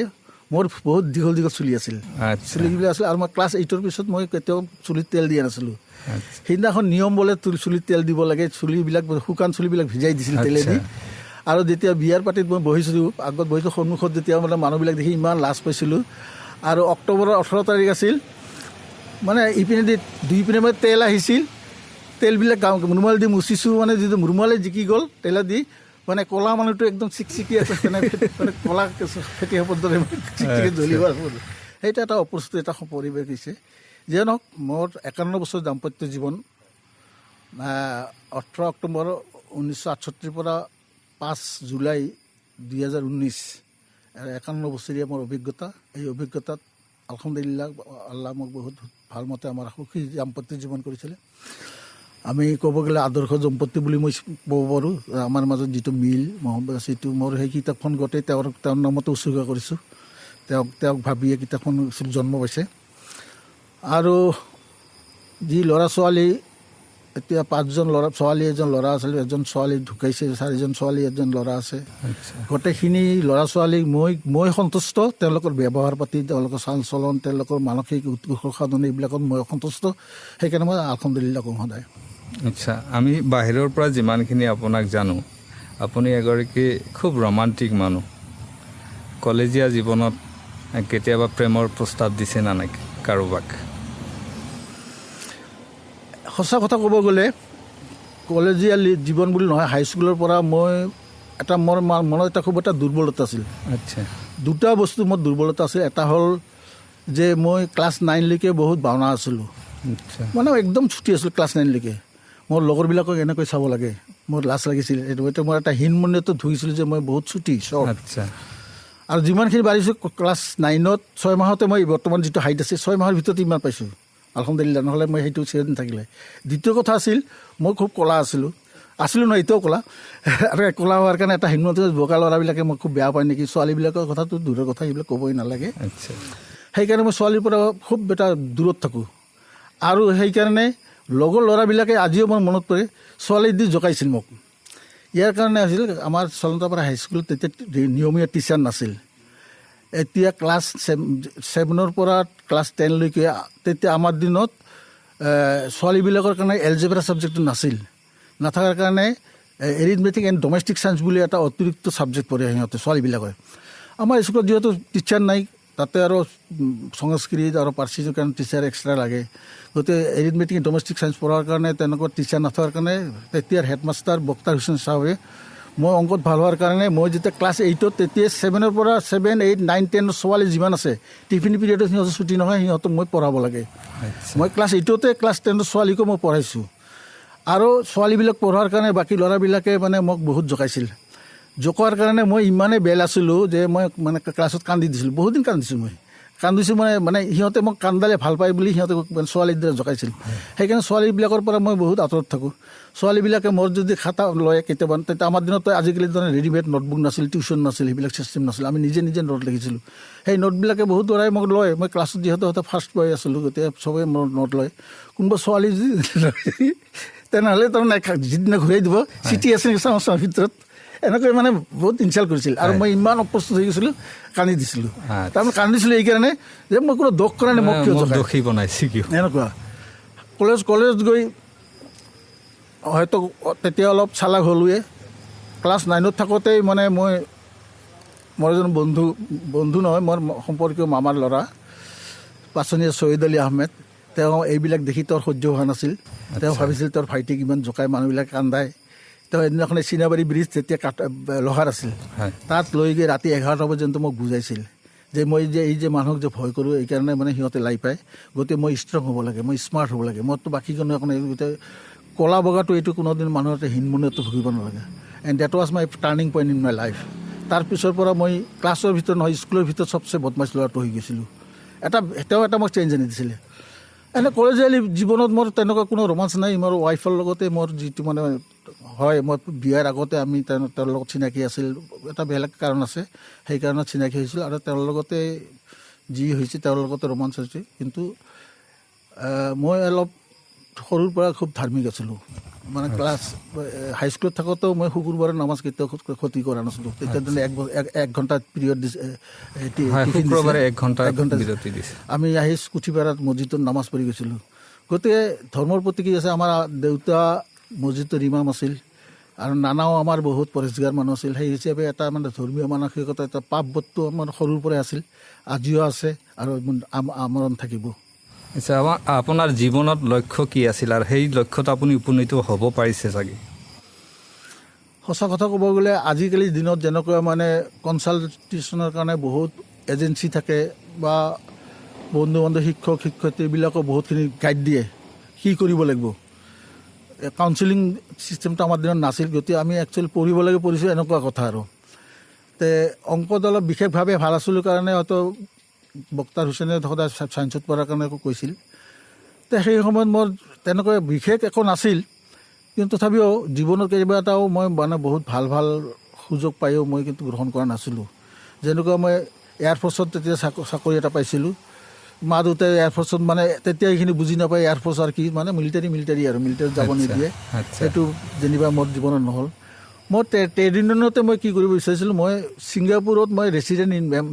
মোৰ বহুত দীঘল চুলি আছিল, চুলিবিলাক আছিল। আৰু মই ক্লাছ 8ৰ পিছত মই কেতিয়াও চুলিত তেল দিয়া নাছিলোঁ। সেইদিনাখন নিয়ম বোলে চুলিত তেল দিব লাগে, চুলিবিলাক শুকান চুলিবিলাক ভিজাই দিছিল তেলেদি। আৰু যেতিয়া বিয়াৰ পাৰ্টিত মই বহিছিলোঁ, আগত বহিছোঁ সন্মুখত, যেতিয়া মানে মানুহবিলাক দেখি ইমান লাজ পাইছিলোঁ। আৰু অক্টোবৰৰ 18 তাৰিখ আছিল, মানে ইপিনেদি দুইপিনে মানে তেল আহিছিল, তেলবিলাক ৰুমাল দি মুচিছোঁ, মানে যিটো ৰুমালে জিকি গ'ল তেলেদি, মানে ক'লা মানুহটো একদম চিকচিকি আছে, মানে ক'লা ফেটি সাপৰ দৰে চিকচিকি জ্বলিব। সেইটো এটা অপ্ৰস্তুত এটা পৰিৱেশ হৈছে। যিয়ে নহওক, মোৰ 51 বছৰ দাম্পত্য জীৱন, 18 অক্টোবৰ 1968 পৰা 5 জুলাই 2019, 51 বছৰীয়া মোৰ অভিজ্ঞতা। এই অভিজ্ঞতাত আলহামদুলিল্লাহ, আল্লাহ মোক বহুত ভাল মতে আমাৰ সুখী দাম্পত্য জীৱন কৰিছিলে। আমি ক'ব গ'লে আদৰ্শ দম্পতি বুলি মই ক'ব পাৰোঁ। আমাৰ মাজত যিটো মিল মহব্বত আছে, এইটো মোৰ সেই কিতাপখন গোটেই তেওঁৰ নামতে উৎসৰ্গা কৰিছোঁ। তেওঁক ভাবিয়ে কিতাপখন জন্ম পাইছে। আৰু যি ল'ৰা ছোৱালী, এতিয়া 5জন ছোৱালী, এজন ল'ৰা আছিল, এজন ছোৱালী ঢুকাইছে, 4জন ছোৱালী, এজন ল'ৰা আছে। গোটেইখিনি ল'ৰা ছোৱালীক মই সন্তুষ্ট। তেওঁলোকৰ ব্যৱহাৰ পাতি, তেওঁলোকৰ চাল চলন, তেওঁলোকৰ মানসিক উৎকৰ্ষ সাধন, এইবিলাকত মই সন্তুষ্ট। সেইকাৰণে মই আলহামদুলিল্লাহ কওঁ সদায়। আচ্ছা, আমি বাহিৰৰ পৰা যিমানখিনি আপোনাক জানো, আপুনি এগৰাকী খুব ৰোমান্টিক মানুহ। কলেজীয়া জীৱনত কেতিয়াবা প্ৰেমৰ প্ৰস্তাৱ দিছে না নাই কাৰোবাক? সঁচা কথা ক'ব গ'লে, কলেজীয়া জীৱন বুলি নহয়, হাইস্কুলৰ পৰা মোৰ মনত এটা খুব এটা দুৰ্বলতা আছিল। আচ্ছা, 2টা বস্তু মোৰ দুৰ্বলতা আছিল। এটা হ'ল যে মই ক্লাছ 9লৈকে বহুত ভাওনা আছিলোঁ, আচ্ছা মানে একদম ছুটি আছিলোঁ ক্লাছ 9লৈকে। মোৰ লগৰবিলাকক এনেকৈ চাব লাগে, মোৰ লাজ লাগিছিল। এইটো মই এটা হীন মন্দিৰতো ধুইছিলোঁ যে মই বহুত ছুটি চব। আচ্ছা আৰু যিমানখিনি পাৰিছোঁ ক্লাছ 9ত 6 মাহতে মই বৰ্তমান যিটো হাইট আছে 6 মাহৰ ভিতৰত ইমান পাইছোঁ আলহামদুলিল্লাহ, নহ'লে মই সেইটো চিৰিয়াছ নাথাকিলে। দ্বিতীয় কথা আছিল মই খুব ক'লা আছিলোঁ নহয়, এতিয়াও ক'লা। আৰু ক'লা হোৱাৰ কাৰণে এটা হীন মন্দিৰত বগা ল'ৰাবিলাকে মই খুব বেয়া পায় নেকি, ছোৱালীবিলাকৰ কথাটো দূৰৰ কথা, সেইবিলাক ক'বই নালাগে। আচ্ছা সেইকাৰণে মই ছোৱালীৰ পৰা খুব এটা দূৰত থাকোঁ। আৰু সেইকাৰণে লগৰ ল'ৰাবিলাকে আজিও মোৰ মনত পৰে ছোৱালী দি জোকাইছিল মোক। ইয়াৰ কাৰণে আছিল আমাৰ চলন্তাপাৰা হাইস্কুলত তেতিয়া নিয়মীয়া টিচাৰ নাছিল। এতিয়া ক্লাছ 7ৰ পৰা ক্লাছ 10লৈকে তেতিয়া আমাৰ দিনত ছোৱালীবিলাকৰ কাৰণে এলজেব্ৰা ছাবজেক্টটো নাথাকাৰ কাৰণে এৰিথমেটিক এণ্ড ডমেষ্টিক চায়েন্স বুলি এটা অতিৰিক্ত ছাবজেক্ট পঢ়ে সিহঁতে ছোৱালীবিলাকে। আমাৰ স্কুলত যিহেতু টিচাৰ নাই, তাতে আৰু সংস্কৃত আৰু পাৰ্চীৰ কাৰণে টিচাৰ এক্সট্ৰা লাগে, গতিকে এৰিথমেটিক ডমেষ্টিক চায়েন্স পঢ়াৰ কাৰণে তেনেকুৱা টিচাৰ নথকাৰ কাৰণে তেতিয়াৰ হেডমাষ্টাৰ বক্তাৰ হুছেইন চাহাবে মই অংকত ভাল হোৱাৰ কাৰণে মই যেতিয়া ক্লাছ 8ত তেতিয়া 7ৰ পৰা 7, 8, 9, 10 ছোৱালী যিমান আছে টিফিন পিৰিয়ডত সিহঁতৰ ছুটি নহয়, সিহঁতক মই পঢ়াব লাগে। মই ক্লাছ 8তে ক্লাছ 10ৰ ছোৱালীকো মই পঢ়াইছোঁ। আৰু ছোৱালীবিলাক পঢ়াৰ কাৰণে বাকী ল'ৰাবিলাকে মানে মোক বহুত জোকাইছিল। জোকোৱাৰ কাৰণে মই ইমানেই বেল আছিলোঁ যে মই মানে ক্লাছত কান্দি দিছিলোঁ, বহুত দিন কান্দিছোঁ মানে সিহঁতে মোক কান্দালে ভাল পায় বুলি সিহঁতে মানে ছোৱালীৰ দৰে জোকাইছিল। সেইকাৰণে ছোৱালীবিলাকৰ পৰা মই বহুত আঁতৰত থাকোঁ। ছোৱালীবিলাকে মোৰ যদি খাতা লয় কেতিয়াবা, তেতিয়া আমাৰ দিনত আজিকালি ধৰণে ৰেডিমেড নোটবুক নাছিল, টিউশ্যন নাছিল, সেইবিলাক চিষ্টেম নাছিল, আমি নিজে নোট লিখিছিলোঁ। সেই নোটবিলাকে বহুত ল'ৰাই মোক লয়, মই ক্লাছত যিহেতু ফাৰ্ষ্ট বয় আছিলোঁ, গতিকে চবেই মোৰ নোট লয়। কোনোবা ছোৱালী যদি তেনেহ'লে তাৰমানে যিদিনা ঘূৰাই দিব চিঠি আছে চাওঁ ভিতৰত, এনেকৈ মানে বহুত ইনচাল্ট কৰিছিল। আৰু মই ইমান অপ্ৰস্তুত হৈ গৈছিলোঁ, কান্দি দিছিলোঁ। তাৰমানে কান্দিছিলোঁ এইকাৰণে যে মই কোনো দোষ কৰা নাই, মোক কিয় দোষী বনাইছে কিয় এনেকুৱা। কলেজ গৈ হয়তো তেতিয়া অলপ চালাক হ'লোৱে। ক্লাছ 9ত থাকোঁতেই মানে মোৰ এজন বন্ধু নহয়, মোৰ সম্পৰ্কীয় মামাৰ ল'ৰা পাচনীয়া ছৈয়দ আলী আহমেদ, তেওঁ এইবিলাক দেখি তেওঁৰ সহ্য হোৱা নাছিল। তেওঁ ভাবিছিল তেওঁৰ ভাইটিক ইমান জোকাই মানুহবিলাক কান্দায়। তেওঁ এদিনাখন চিনাবাৰী ব্ৰিজ যেতিয়া লোহাৰ আছিল, তাত লৈ গৈ ৰাতি 11টা পৰ্যন্ত মোক বুজাইছিল যে মই যে এই যে মানুহক যে ভয় কৰোঁ এইকাৰণে মানে সিহঁতে লাই পায়, গতিকে মই ষ্ট্ৰং হ'ব লাগে, মই স্মাৰ্ট হ'ব লাগে, মইতো বাকী কোনো গোটেই ক'লা বগাটো এইটো কোনোদিন মানুহৰ হীন মন্যতো ভুগিব নালাগে। And that was my turning point in my life. তাৰপিছৰ পৰা মই ক্লাছৰ ভিতৰত নহয়, স্কুলৰ ভিতৰত চবচে বদমাছ ল'ৰাটো হৈ গৈছিলোঁ। তেওঁ এটা মোক চেঞ্জ আনি দিছিলে। এনে কলেজীয়া জীৱনত মোৰ তেনেকুৱা কোনো ৰোমাঞ্চ নাই। মোৰ ৱাইফৰ লগতে মোৰ যিটো মানে হয়, মই বিয়াৰ আগতে আমি তেওঁৰ লগত চিনাকি আছিল, এটা বেলেগ কাৰণ আছে, সেই কাৰণত চিনাকি হৈছিলোঁ। আৰু তেওঁৰ লগতে যি হৈছে তেওঁৰ লগতে ৰোমাঞ্চ হৈছে। কিন্তু মই অলপ সৰুৰ পৰা খুব ধাৰ্মিক আছিলোঁ। মানে ক্লাছ হাইস্কুলত থাকোঁতেও মই শুকুৰবাৰে নামাজ কেতিয়াও ক্ষতি কৰা নাছিলোঁ। তেতিয়া দিনে 1 ঘণ্টা পিৰিয়ড দিছে, শুক্ৰবাৰে 1 ঘণ্টা বিৰতি দিছে। আমি আহি কুঠিপাৰাত মছজিদত নামাজ পঢ়ি গৈছিলোঁ। গতিকে ধৰ্মৰ প্ৰতি কি আছে, আমাৰ দেউতা মছজিদৰ ইমাম আছিল আৰু নানাও আমাৰ বহুত পৰেজগাৰ মানুহ আছিল। সেই হিচাপে এটা মানে ধৰ্মীয় মানসিকতা, এটা পাপবোধটো আমাৰ সৰুৰ পৰাই আছিল, আজিও আছে আৰু আমৰণ থাকিব। আচ্ছা, আপোনাৰ জীৱনত লক্ষ্য কি আছিল আৰু সেই লক্ষ্যত আপুনি উপনীত হ'ব পাৰিছে চাগে? সঁচা কথা ক'ব গ'লে আজিকালিৰ দিনত যেনেকুৱা মানে কনচালটেশ্যনৰ কাৰণে বহুত এজেঞ্চি থাকে বা বন্ধু বান্ধৱ শিক্ষক শিক্ষয়িত্ৰীবিলাকেও বহুতখিনি গাইড দিয়ে কি কৰিব লাগিব। কাউন্সিলিং চিষ্টেমটো আমাৰ দিনত নাছিল, গতিকে আমি একচুৱেলি পঢ়িব লাগে, পঢ়িছোঁ এনেকুৱা কথা। আৰু তে অংকত অলপ বিশেষভাৱে ভাল আছিলোঁ কাৰণে হয়তো বক্তাৰ হুছেইনে সদায় ছায়েন্সত পঢ়াৰ কাৰণে কৈছিল। তে সেই সময়ত মোৰ তেনেকৈ বিশেষ একো নাছিল, কিন্তু তথাপিও জীৱনত কেইবাটাও মই মানে বহুত ভাল সুযোগ পায়ো মই কিন্তু গ্ৰহণ কৰা নাছিলোঁ। যেনেকুৱা মই এয়াৰফ'ৰ্চত তেতিয়া চাকৰি এটা পাইছিলোঁ। মা দেউতাই এয়াৰফ'ৰ্চত মানে তেতিয়া এইখিনি বুজি নাপায় এয়াৰফ'ৰ্চ আৰু কি, মানে মিলিটাৰী আৰু মিলিটাৰীত যাব নিদিয়ে। সেইটো যেনিবা মোৰ জীৱনত নহ'ল। মই ট্ৰেড ইউনিয়নতে মই কি কৰিব বিচাৰিছিলোঁ, মই ছিংগাপুৰত মই ৰেচিডেণ্ট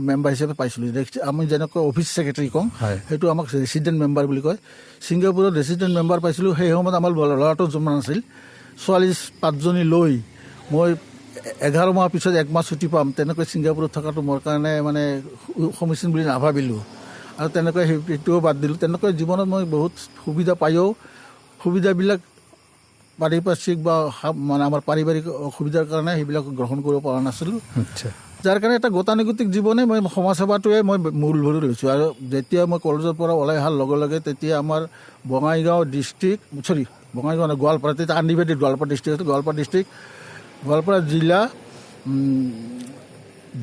মেম্বাৰ হিচাপে পাইছিলোঁ। আমি যেনেকৈ অফিচ ছেক্ৰেটাৰী কওঁ, সেইটো আমাক ৰেচিডেণ্ট মেম্বাৰ বুলি কয়। ছিংগাপুৰত ৰেচিডেণ্ট মেম্বাৰ পাইছিলোঁ। সেই সময়ত আমাৰ ল'ৰাটো জন্ম নাছিল, ছোৱালী 5জনী লৈ মই 11 মাহ পিছত 1 মাহ ছুটি পাম, তেনেকৈ ছিংগাপুৰত থকাটো মোৰ কাৰণে মানে সমীচীন বুলি নাভাবিলোঁ। আৰু তেনেকৈ সেইটোও বাদ দিলোঁ। তেনেকৈ জীৱনত মই বহুত সুবিধা পায়ো সুবিধাবিলাক পাৰিপাৰ্শ্বিক বা মানে আমাৰ পাৰিবাৰিক অসুবিধাৰ কাৰণে সেইবিলাক গ্ৰহণ কৰিব পৰা নাছিলোঁ। যাৰ কাৰণে এটা গতানুগতিক জীৱনে মই সমাজসেৱাটোৱে মই মূল ধৰি লৈছোঁ। আৰু যেতিয়া মই কলেজৰ পৰা ওলাই অহাৰ লগে লগে তেতিয়া আমাৰ বঙাইগাঁও ডিষ্ট্ৰিক্ট বঙাইগাঁও নহয়, গোৱালপাৰা, তেতিয়া আনডিভাইডেড গোৱালপাৰা ডিষ্ট্ৰিক্ট আছিল, গোৱালপাৰা ডিষ্ট্ৰিক্ট, গোৱালপাৰা জিলা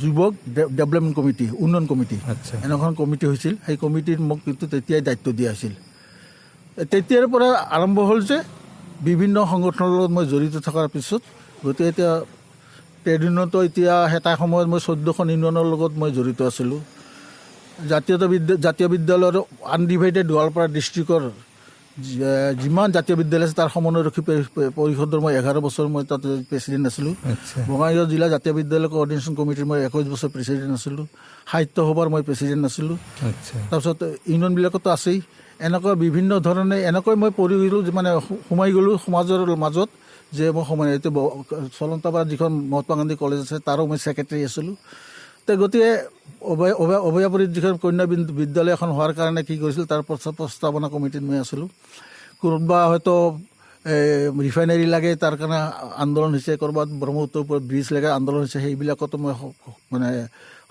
যুৱক ডেভেলপমেণ্ট কমিটি, উন্নয়ন কমিটি, আচ্ছা এনেখন কমিটি হৈছিল। সেই কমিটিত মোক কিন্তু তেতিয়াই দায়িত্ব দিয়া হৈছিল। তেতিয়াৰ পৰা আৰম্ভ হ'ল যে বিভিন্ন সংগঠনৰ লগত মই জড়িত থকাৰ পিছত, গতিকে এতিয়া ট্ৰেড ইউনিয়নতো এতিয়া এটা সময়ত মই 14খন ইউনিয়নৰ লগত মই জড়িত আছিলোঁ। জাতীয় বিদ্যালয়ৰ আনডিভাইডেড গোৱালপাৰা ডিষ্ট্ৰিক্টৰ যিমান জাতীয় বিদ্যালয় আছে তাৰ সমন্বয়ৰক্ষী পৰিষদৰ মই 11 বছৰ মই তাতে প্ৰেচিডেণ্ট আছিলোঁ। আচ্ছা বঙাইগাঁও জিলা জাতীয় বিদ্যালয় কোঅৰ্ডিনেশ্যন কমিটিৰ মই 21 বছৰ প্ৰেচিডেণ্ট আছিলোঁ। সাহিত্য সভাৰ মই প্ৰেচিডেণ্ট আছিলোঁ। আচ্ছা তাৰপিছত ইউনিয়নবিলাকতো আছেই। এনেকুৱা বিভিন্ন ধৰণে এনেকৈ মই পঢ়ি গ'লোঁ, মানে সোমাই গ'লোঁ সমাজৰ মাজত, যে মই সময় এতিয়া চলন্তাপাৰাত যিখন মহাত্মা গান্ধী কলেজ আছে তাৰো মই ছেক্ৰেটাৰী আছিলোঁ। গতিকে অভয়াপুৰীত যিখন কন্যা বিদ্যালয় এখন হোৱাৰ কাৰণে কি কৰিছিল, তাৰ প্ৰস্তাৱনা কমিটিত মই আছিলোঁ। কোনোবা হয়তো ৰিফাইনেৰী লাগে তাৰ কাৰণে আন্দোলন হৈছে, ক'ৰবাত ব্ৰহ্মপুত্ৰৰ ওপৰত ব্ৰিজ লাগে আন্দোলন হৈছে, সেইবিলাকতো মই মানে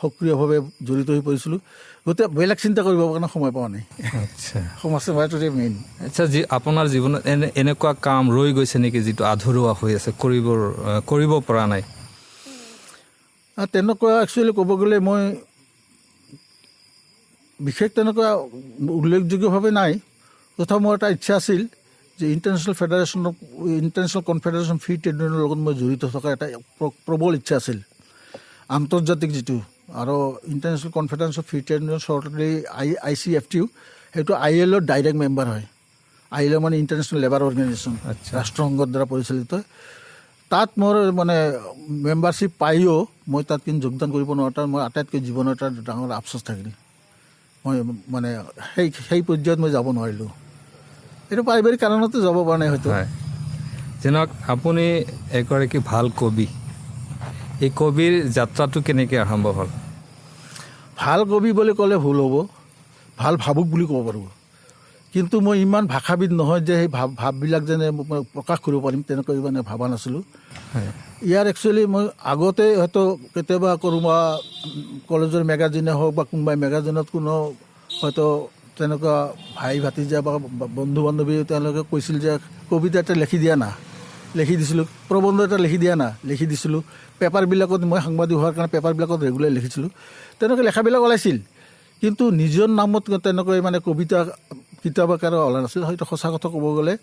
সক্ৰিয়ভাৱে জড়িত হৈ পৰিছিলোঁ। গতিকে বেলেগ চিন্তা কৰিবৰ কাৰণে সময় পোৱা নাই। আচ্ছা সমাজসেৱাটোৱে মেইন। আচ্ছা, আপোনাৰ জীৱনত এনেকুৱা কাম ৰৈ গৈছে নেকি যিটো আধৰুৱা হৈ আছে, কৰিব পৰা নাই? তেনেকুৱা একচুৱেলি ক'ব গ'লে মই বিশেষ তেনেকুৱা উল্লেখযোগ্যভাৱে নাই। তথাপি মোৰ এটা ইচ্ছা আছিল যে ইণ্টাৰনেশ্যনেল কনফেডাৰেশ্যন ফ্ৰী ট্ৰেড ইউনিয়নৰ লগত মই জড়িত থকাৰ এটা প্ৰবল ইচ্ছা আছিল। আন্তৰ্জাতিক যিটো আৰু international confederation free trade union, shortly ICFTU, সেইটো ILOৰ ডাইৰেক্ট মেম্বাৰ হয়। ILO মানে ইণ্টাৰনেশ্যনেল লেবাৰ অৰ্গেনাইজেশ্যন, ৰাষ্ট্ৰসংঘৰ দ্বাৰা পৰিচালিত। তাত মোৰ মানে মেম্বাৰশ্বিপ পায়ো মই তাত কিন্তু যোগদান কৰিব নোৱাৰোঁ। তাৰ মই আটাইতকৈ জীৱনৰ এটা ডাঙৰ আফচোচ থাকিল। মই মানে সেই পৰ্যায়ত মই যাব নোৱাৰিলোঁ। এইটো পাৰিবাৰিক কাৰণতে যাব পৰা নাই হয়তো। যেনক আপুনি এগৰাকী ভাল কবি, এই কবিৰ যাত্ৰাটো কেনেকৈ আৰম্ভ হ'ল? ভাল কবি বুলি ক'লে ভুল হ'ব, ভাল ভাবুক বুলি ক'ব পাৰোঁ। কিন্তু মই ইমান ভাষাবিদ নহয় যে সেই ভাৱবিলাক যেনে মই প্ৰকাশ কৰিব পাৰিম, তেনেকৈ মানে ভবা নাছিলোঁ। ইয়াৰ একচুৱেলি মই আগতে হয়তো কেতিয়াবা কোনোবা কলেজৰ মেগাজিনে হওক বা কোনোবাই মেগাজিনত কোনো হয়তো তেনেকুৱা ভাই ভাতিজা বা বন্ধু বান্ধৱী তেওঁলোকে কৈছিল যে কবিতা এটা লিখি দিয়া না, লিখি দিছিলোঁ। প্ৰবন্ধ এটা লিখি দিয়া না, লিখি দিছিলোঁ। পেপাৰবিলাকত মই সাংবাদিক হোৱাৰ কাৰণে পেপাৰবিলাকত ৰেগুলাৰ লিখিছিলোঁ। তেনেকৈ লেখাবিলাক ওলাইছিল, কিন্তু নিজৰ নামত তেনেকৈ মানে কবিতা কিতাপ আকাৰে ওলা নাছিল। হয়তো সঁচা কথা ক'ব গ'লে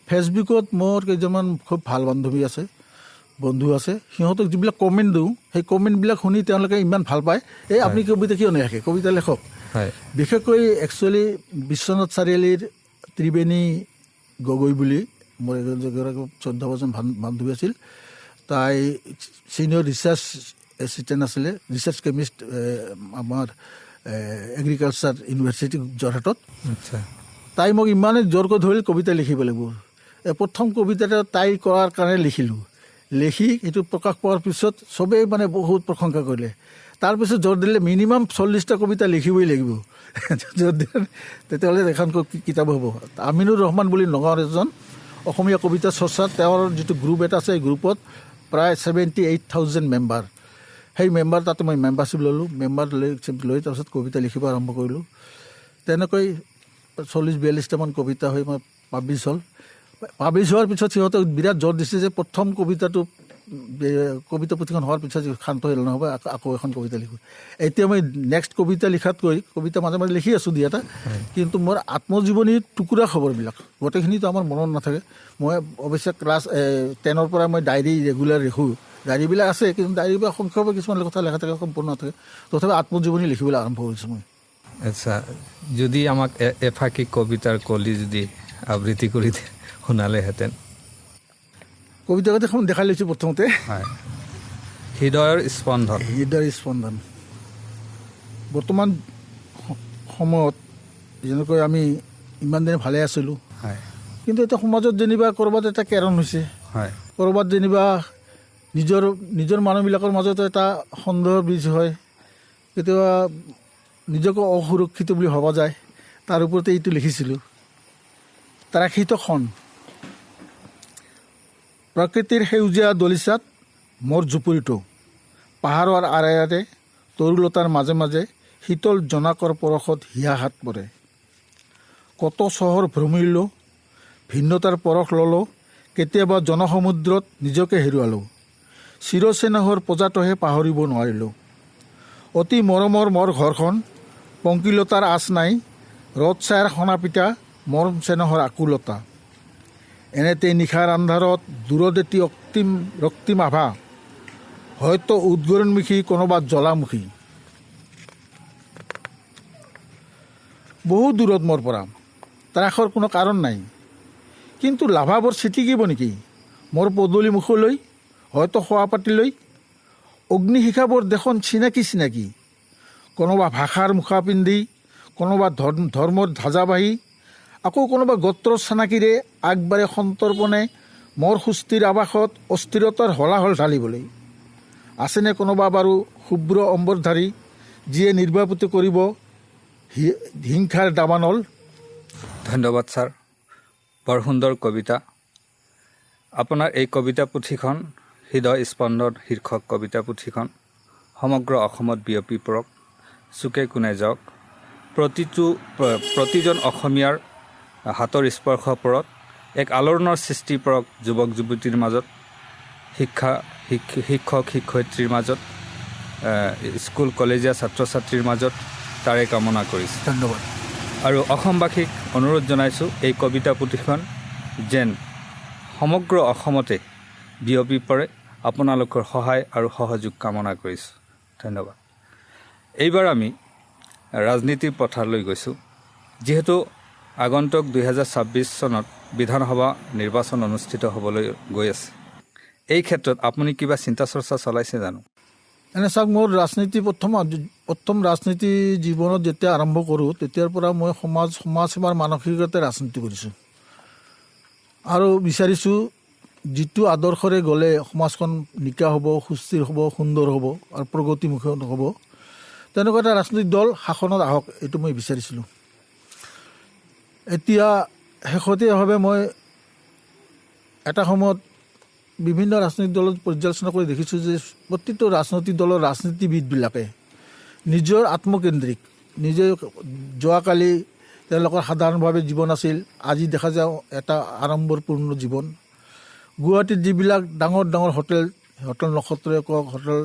ফেচবুকত মোৰ কেইজনমান খুব ভাল বান্ধৱী আছে, বন্ধু আছে। সিহঁতক যিবিলাক কমেণ্ট দিওঁ, সেই কমেণ্টবিলাক শুনি তেওঁলোকে ইমান ভাল পায়, আপুনি কবিতা কিয় নালিখে, কবিতা লেখক। বিশেষকৈ একচুৱেলি বিশ্বনাথ চাৰিআলিৰ ত্ৰিবেণী গগৈ বুলি মোৰ এগৰাকী 14 বছৰ বান্ধৱী আছিল। তাই ছিনিয়ৰ ৰিচাৰ্চ এছিষ্টেণ্ট আছিলে, ৰিচাৰ্চ কেমিষ্ট আমাৰ এগ্ৰিকালচাৰ ইউনিভাৰ্চিটি যোৰহাটত। তাই মোক ইমানেই জোৰকৈ ধৰিল কবিতা লিখিব লাগিব। প্ৰথম কবিতাটা তাই কৰাৰ কাৰণে লিখিলোঁ। লিখি এইটো প্ৰকাশ পোৱাৰ পিছত চবেই মানে বহুত প্ৰশংসা কৰিলে। তাৰপিছত জোৰ দিলে মিনিমাম 40টা কবিতা লিখিবই লাগিব, জোৰ দিলে তেতিয়াহ'লে এখন কিতাপ হ'ব। আমিনুৰ ৰহমান বুলি নগাঁৱৰ এজন অসমীয়া কবিতা চৰ্চাৰ তেওঁৰ যিটো গ্ৰুপ এটা আছে, এই গ্ৰুপত প্ৰায় 78,000 মেম্বাৰ। সেই মেম্বাৰ তাতে মই মেম্বাৰশ্বিপ ল'লোঁ। মেম্বাৰ লৈ তাৰপিছত কবিতা লিখিব আৰম্ভ কৰিলোঁ। তেনেকৈ 40-42টামান কবিতা হৈ মই পাব্লিছ হ'ল। পাব্লিছ হোৱাৰ পিছত সিহঁতে বিৰাট জোৰ দিছে যে প্ৰথম কবিতা পুথিখন হোৱাৰ পিছত শান্ত হ'ল নহ'ব, আকৌ এখন কবিতা লিখোঁ। এতিয়া মই নেক্সট কবিতা লিখাতকৈ কবিতা মাজে মাজে লিখি আছোঁ দুই এটা, কিন্তু মোৰ আত্মজীৱনীৰ টুকুৰা খবৰবিলাক গোটেইখিনিতো আমাৰ মনত নাথাকে। মই অৱশ্যে ক্লাছ 10ৰ পৰা মই ডায়েৰী ৰেগুলাৰ লিখোঁ। ডায়েৰীবিলাক আছে, কিন্তু ডায়েৰীবিলাক সংক্ষেপে কিছুমান কথা লেখা থাকে, সম্পূৰ্ণ নাথাকে। তথাপি আত্মজীৱনী লিখিবলৈ আৰম্ভ কৰিছোঁ মই। আচ্ছা, যদি আমাক এফাকি কবিতাৰ কলি যদি আবৃত্তি কৰি শুনালেহেঁতেন। কবিতাখন দেখাই লৈছোঁ প্ৰথমতে। হৃদয়ৰ স্পন্দন। হৃদয়ৰ স্পন্দন। বৰ্তমান সময়ত যেনেকৈ আমি ইমান দিনে ভালে আছিলোঁ, কিন্তু এতিয়া সমাজত যেনিবা ক'ৰবাত এটা কেৰণ হৈছে, ক'ৰবাত যেনিবা নিজৰ মানুহবিলাকৰ মাজত এটা সন্দেহৰ বীজ হয়, কেতিয়াবা নিজকে অসুৰক্ষিত বুলি ভবা যায়। তাৰ ওপৰতে এইটো লিখিছিলোঁ। ত্ৰাসিত খন। প্ৰকৃতিৰ সেউজীয়া দলিচাত মোৰ জুপুৰিটো পাহাৰৰ আঁৰে আঁৰে তৰুলতাৰ মাজে মাজে শীতল জোনাকৰ পৰশত হিয়া হাত পৰে। কত চহৰ ভ্ৰমিলোঁ, ভিন্নতাৰ পৰশ ল'লোঁ, কেতিয়াবা জনসমুদ্ৰত নিজকে হেৰুৱালোঁ। চিৰচেনেহৰ প্ৰজাটোহে পাহৰিব নোৱাৰিলোঁ। অতি মৰমৰ মোৰ ঘৰখন, পংকিলতাৰ আঁচ নাই, ৰদ ছায়াৰ সনাপিতা, মৰম চেনেহৰ আকুলতা। এনেতে নিশাৰ আন্ধাৰত দূৰত এটি ৰক্তিম আভা, হয়তো উদ্গৰণমুখী কোনোবা জ্বলামুখী। বহু দূৰত মোৰ পৰা, ত্ৰাসৰ কোনো কাৰণ নাই, কিন্তু লাভাবোৰ ছিটিকিব নেকি মোৰ পদূলি মুখলৈ, হয়তো শোৱাপাতিলৈ। অগ্নিশিখাবোৰ দেখোন চিনাকি চিনাকি, কোনোবা ভাষাৰ মুখা পিন্ধি, কোনোবা ধৰ্মৰ ধ্বজাবাহী, আকৌ কোনোবা গোত্ৰৰ চানাকিৰে আগবাঢ়ে সন্তৰ্পণে মোৰ সুস্থিৰ আৱাসত অস্থিৰতাৰ হলাহল ঢালিবলৈ। আছেনে কোনোবা বাৰু শুভ্ৰ অম্বৰধাৰী, যিয়ে নিৰ্বাপিত কৰিব হিংসাৰ দাবানল? ধন্যবাদ ছাৰ, বৰ সুন্দৰ কবিতা। আপোনাৰ এই কবিতা পুথিখন হৃদয় স্পন্দন শীৰ্ষক কবিতা পুথিখন সমগ্ৰ অসমত বিয়পি পৰক, চুকে কোণে যাওক, প্ৰতিজন অসমীয়াৰ হাতৰ স্পৰ্শ পৰক, এক আলোড়নৰ সৃষ্টি পৰক যুৱক যুৱতীৰ মাজত, শিক্ষক শিক্ষয়িত্ৰীৰ মাজত, স্কুল কলেজীয়া ছাত্ৰ ছাত্ৰীৰ মাজত, তাৰে কামনা কৰিছোঁ। ধন্যবাদ। আৰু অসমবাসীক অনুৰোধ জনাইছোঁ, এই কবিতা পুথিখন যেন সমগ্ৰ অসমতে বিয়পি পৰে, আপোনালোকৰ সহায় আৰু সহযোগ কামনা কৰিছোঁ। ধন্যবাদ। এইবাৰ আমি ৰাজনীতিৰ পথাৰলৈ গৈছোঁ। যিহেতু আগন্তুক 2026 চনত বিধানসভা নিৰ্বাচন অনুষ্ঠিত হ'বলৈ গৈ আছে, এই ক্ষেত্ৰত আপুনি কিবা চিন্তা চৰ্চা চলাইছে জানো? এনে চাওক, মোৰ ৰাজনীতি প্ৰথম ৰাজনীতি জীৱনত যেতিয়া আৰম্ভ কৰোঁ, তেতিয়াৰ পৰা মই সমাজ সেৱাৰ মানসিকতাৰে ৰাজনীতি কৰিছোঁ আৰু বিচাৰিছোঁ যিটো আদৰ্শৰে গ'লে সমাজখন নিকা হ'ব, সুস্থিৰ হ'ব, সুন্দৰ হ'ব আৰু প্ৰগতিমুখী হ'ব, তেনেকুৱা এটা ৰাজনৈতিক দল শাসনত আহক, এইটো মই বিচাৰিছিলোঁ। এতিয়া শেহতীয়াভাৱে মই এটা সময়ত বিভিন্ন ৰাজনৈতিক দলত পৰ্যালোচনা কৰি দেখিছোঁ যে প্ৰতিটো ৰাজনৈতিক দলৰ ৰাজনীতিবিদবিলাকে নিজৰ আত্মকেন্দ্ৰিক, নিজে যোৱাকালি তেওঁলোকৰ সাধাৰণভাৱে জীৱন আছিল, আজি দেখা যায় এটা আড়ম্বৰপূৰ্ণ জীৱন। গুৱাহাটীত যিবিলাক ডাঙৰ ডাঙৰ হোটেল নক্ষত্ৰই কওক, হোটেল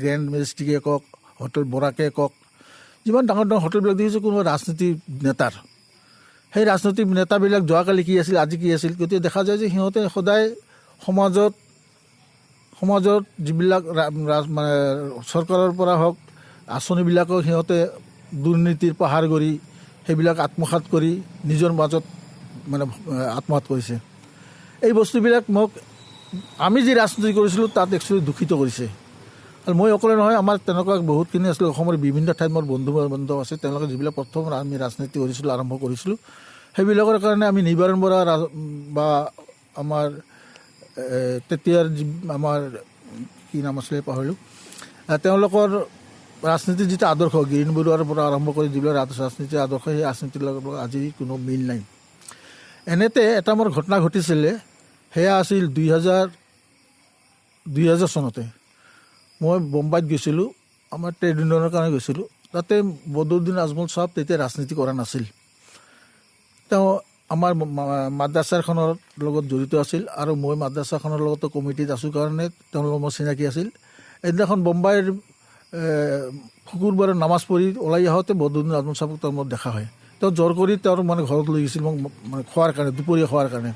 গ্ৰেণ্ড মেজেষ্টিকে কওক, হোটেল বৰাকে কওক, যিমান ডাঙৰ ডাঙৰ হোটেলবিলাক দেখিছোঁ কোনোবা ৰাজনীতিক নেতাৰ। সেই ৰাজনৈতিক নেতাবিলাক যোৱাকালি কি আছিল, আজি কি আছিল, গতিকে দেখা যায় যে সিহঁতে সদায় সমাজত যিবিলাক মানে চৰকাৰৰ পৰা হওক আঁচনিবিলাকক সিহঁতে দুৰ্নীতিৰ পাহাৰ কৰি সেইবিলাক আত্মসাৎ কৰি নিজৰ মাজত মানে আত্মসাৎ কৰিছে। এই বস্তুবিলাক আমি যি ৰাজনীতি কৰিছিলোঁ তাত একচুৱেলি দূষিত কৰিছে। আৰু মই অকলে নহয়, আমাৰ তেনেকুৱা বহুতখিনি আছিলে, অসমৰ বিভিন্ন ঠাইত মোৰ বন্ধু বান্ধৱ আছে, তেওঁলোকে যিবিলাক প্ৰথম আমি ৰাজনীতি কৰিছিলোঁ, আৰম্ভ কৰিছিলোঁ, সেইবিলাকৰ কাৰণে আমি নিবাৰণ বৰা বা আমাৰ তেতিয়াৰ আমাৰ কি নাম আছিলে পাহৰিলোঁ, তেওঁলোকৰ ৰাজনীতিৰ যিটো আদৰ্শ, গিৰিণ বৰুৱাৰ পৰা আৰম্ভ কৰি যিবিলাক ৰাজনীতিৰ আদৰ্শ, সেই ৰাজনীতিৰ লগত আজি কোনো মিল নাই। এনেতে এটা মোৰ ঘটনা ঘটিছিলে, সেয়া আছিল 2000 চনতে। মই বোম্বাইত গৈছিলোঁ, আমাৰ ট্ৰেড ইউনিয়নৰ কাৰণে গৈছিলোঁ। তাতে বদৰুদ্দিন আজমল চাহাব তেতিয়া ৰাজনীতি কৰা নাছিল, তেওঁ আমাৰ মাদ্ৰাছাখনৰ লগত জড়িত আছিল আৰু মই মাদ্ৰাছাখনৰ লগতো কমিটিত আছোঁ কাৰণে তেওঁৰ লগত মোৰ চিনাকি আছিল। এদিনাখন বোম্বাইৰ শুকুৰবাৰে নামাজ পঢ়ি ওলাই আহোঁতে বদৰুদ্দিন আজমল চাহাবক তেওঁৰ লগত দেখা হয়। তেওঁ জোৰ কৰি তেওঁৰ মানে ঘৰত লৈ গৈছিল মোক, মানে খোৱাৰ কাৰণে, দুপৰীয়া খোৱাৰ কাৰণে।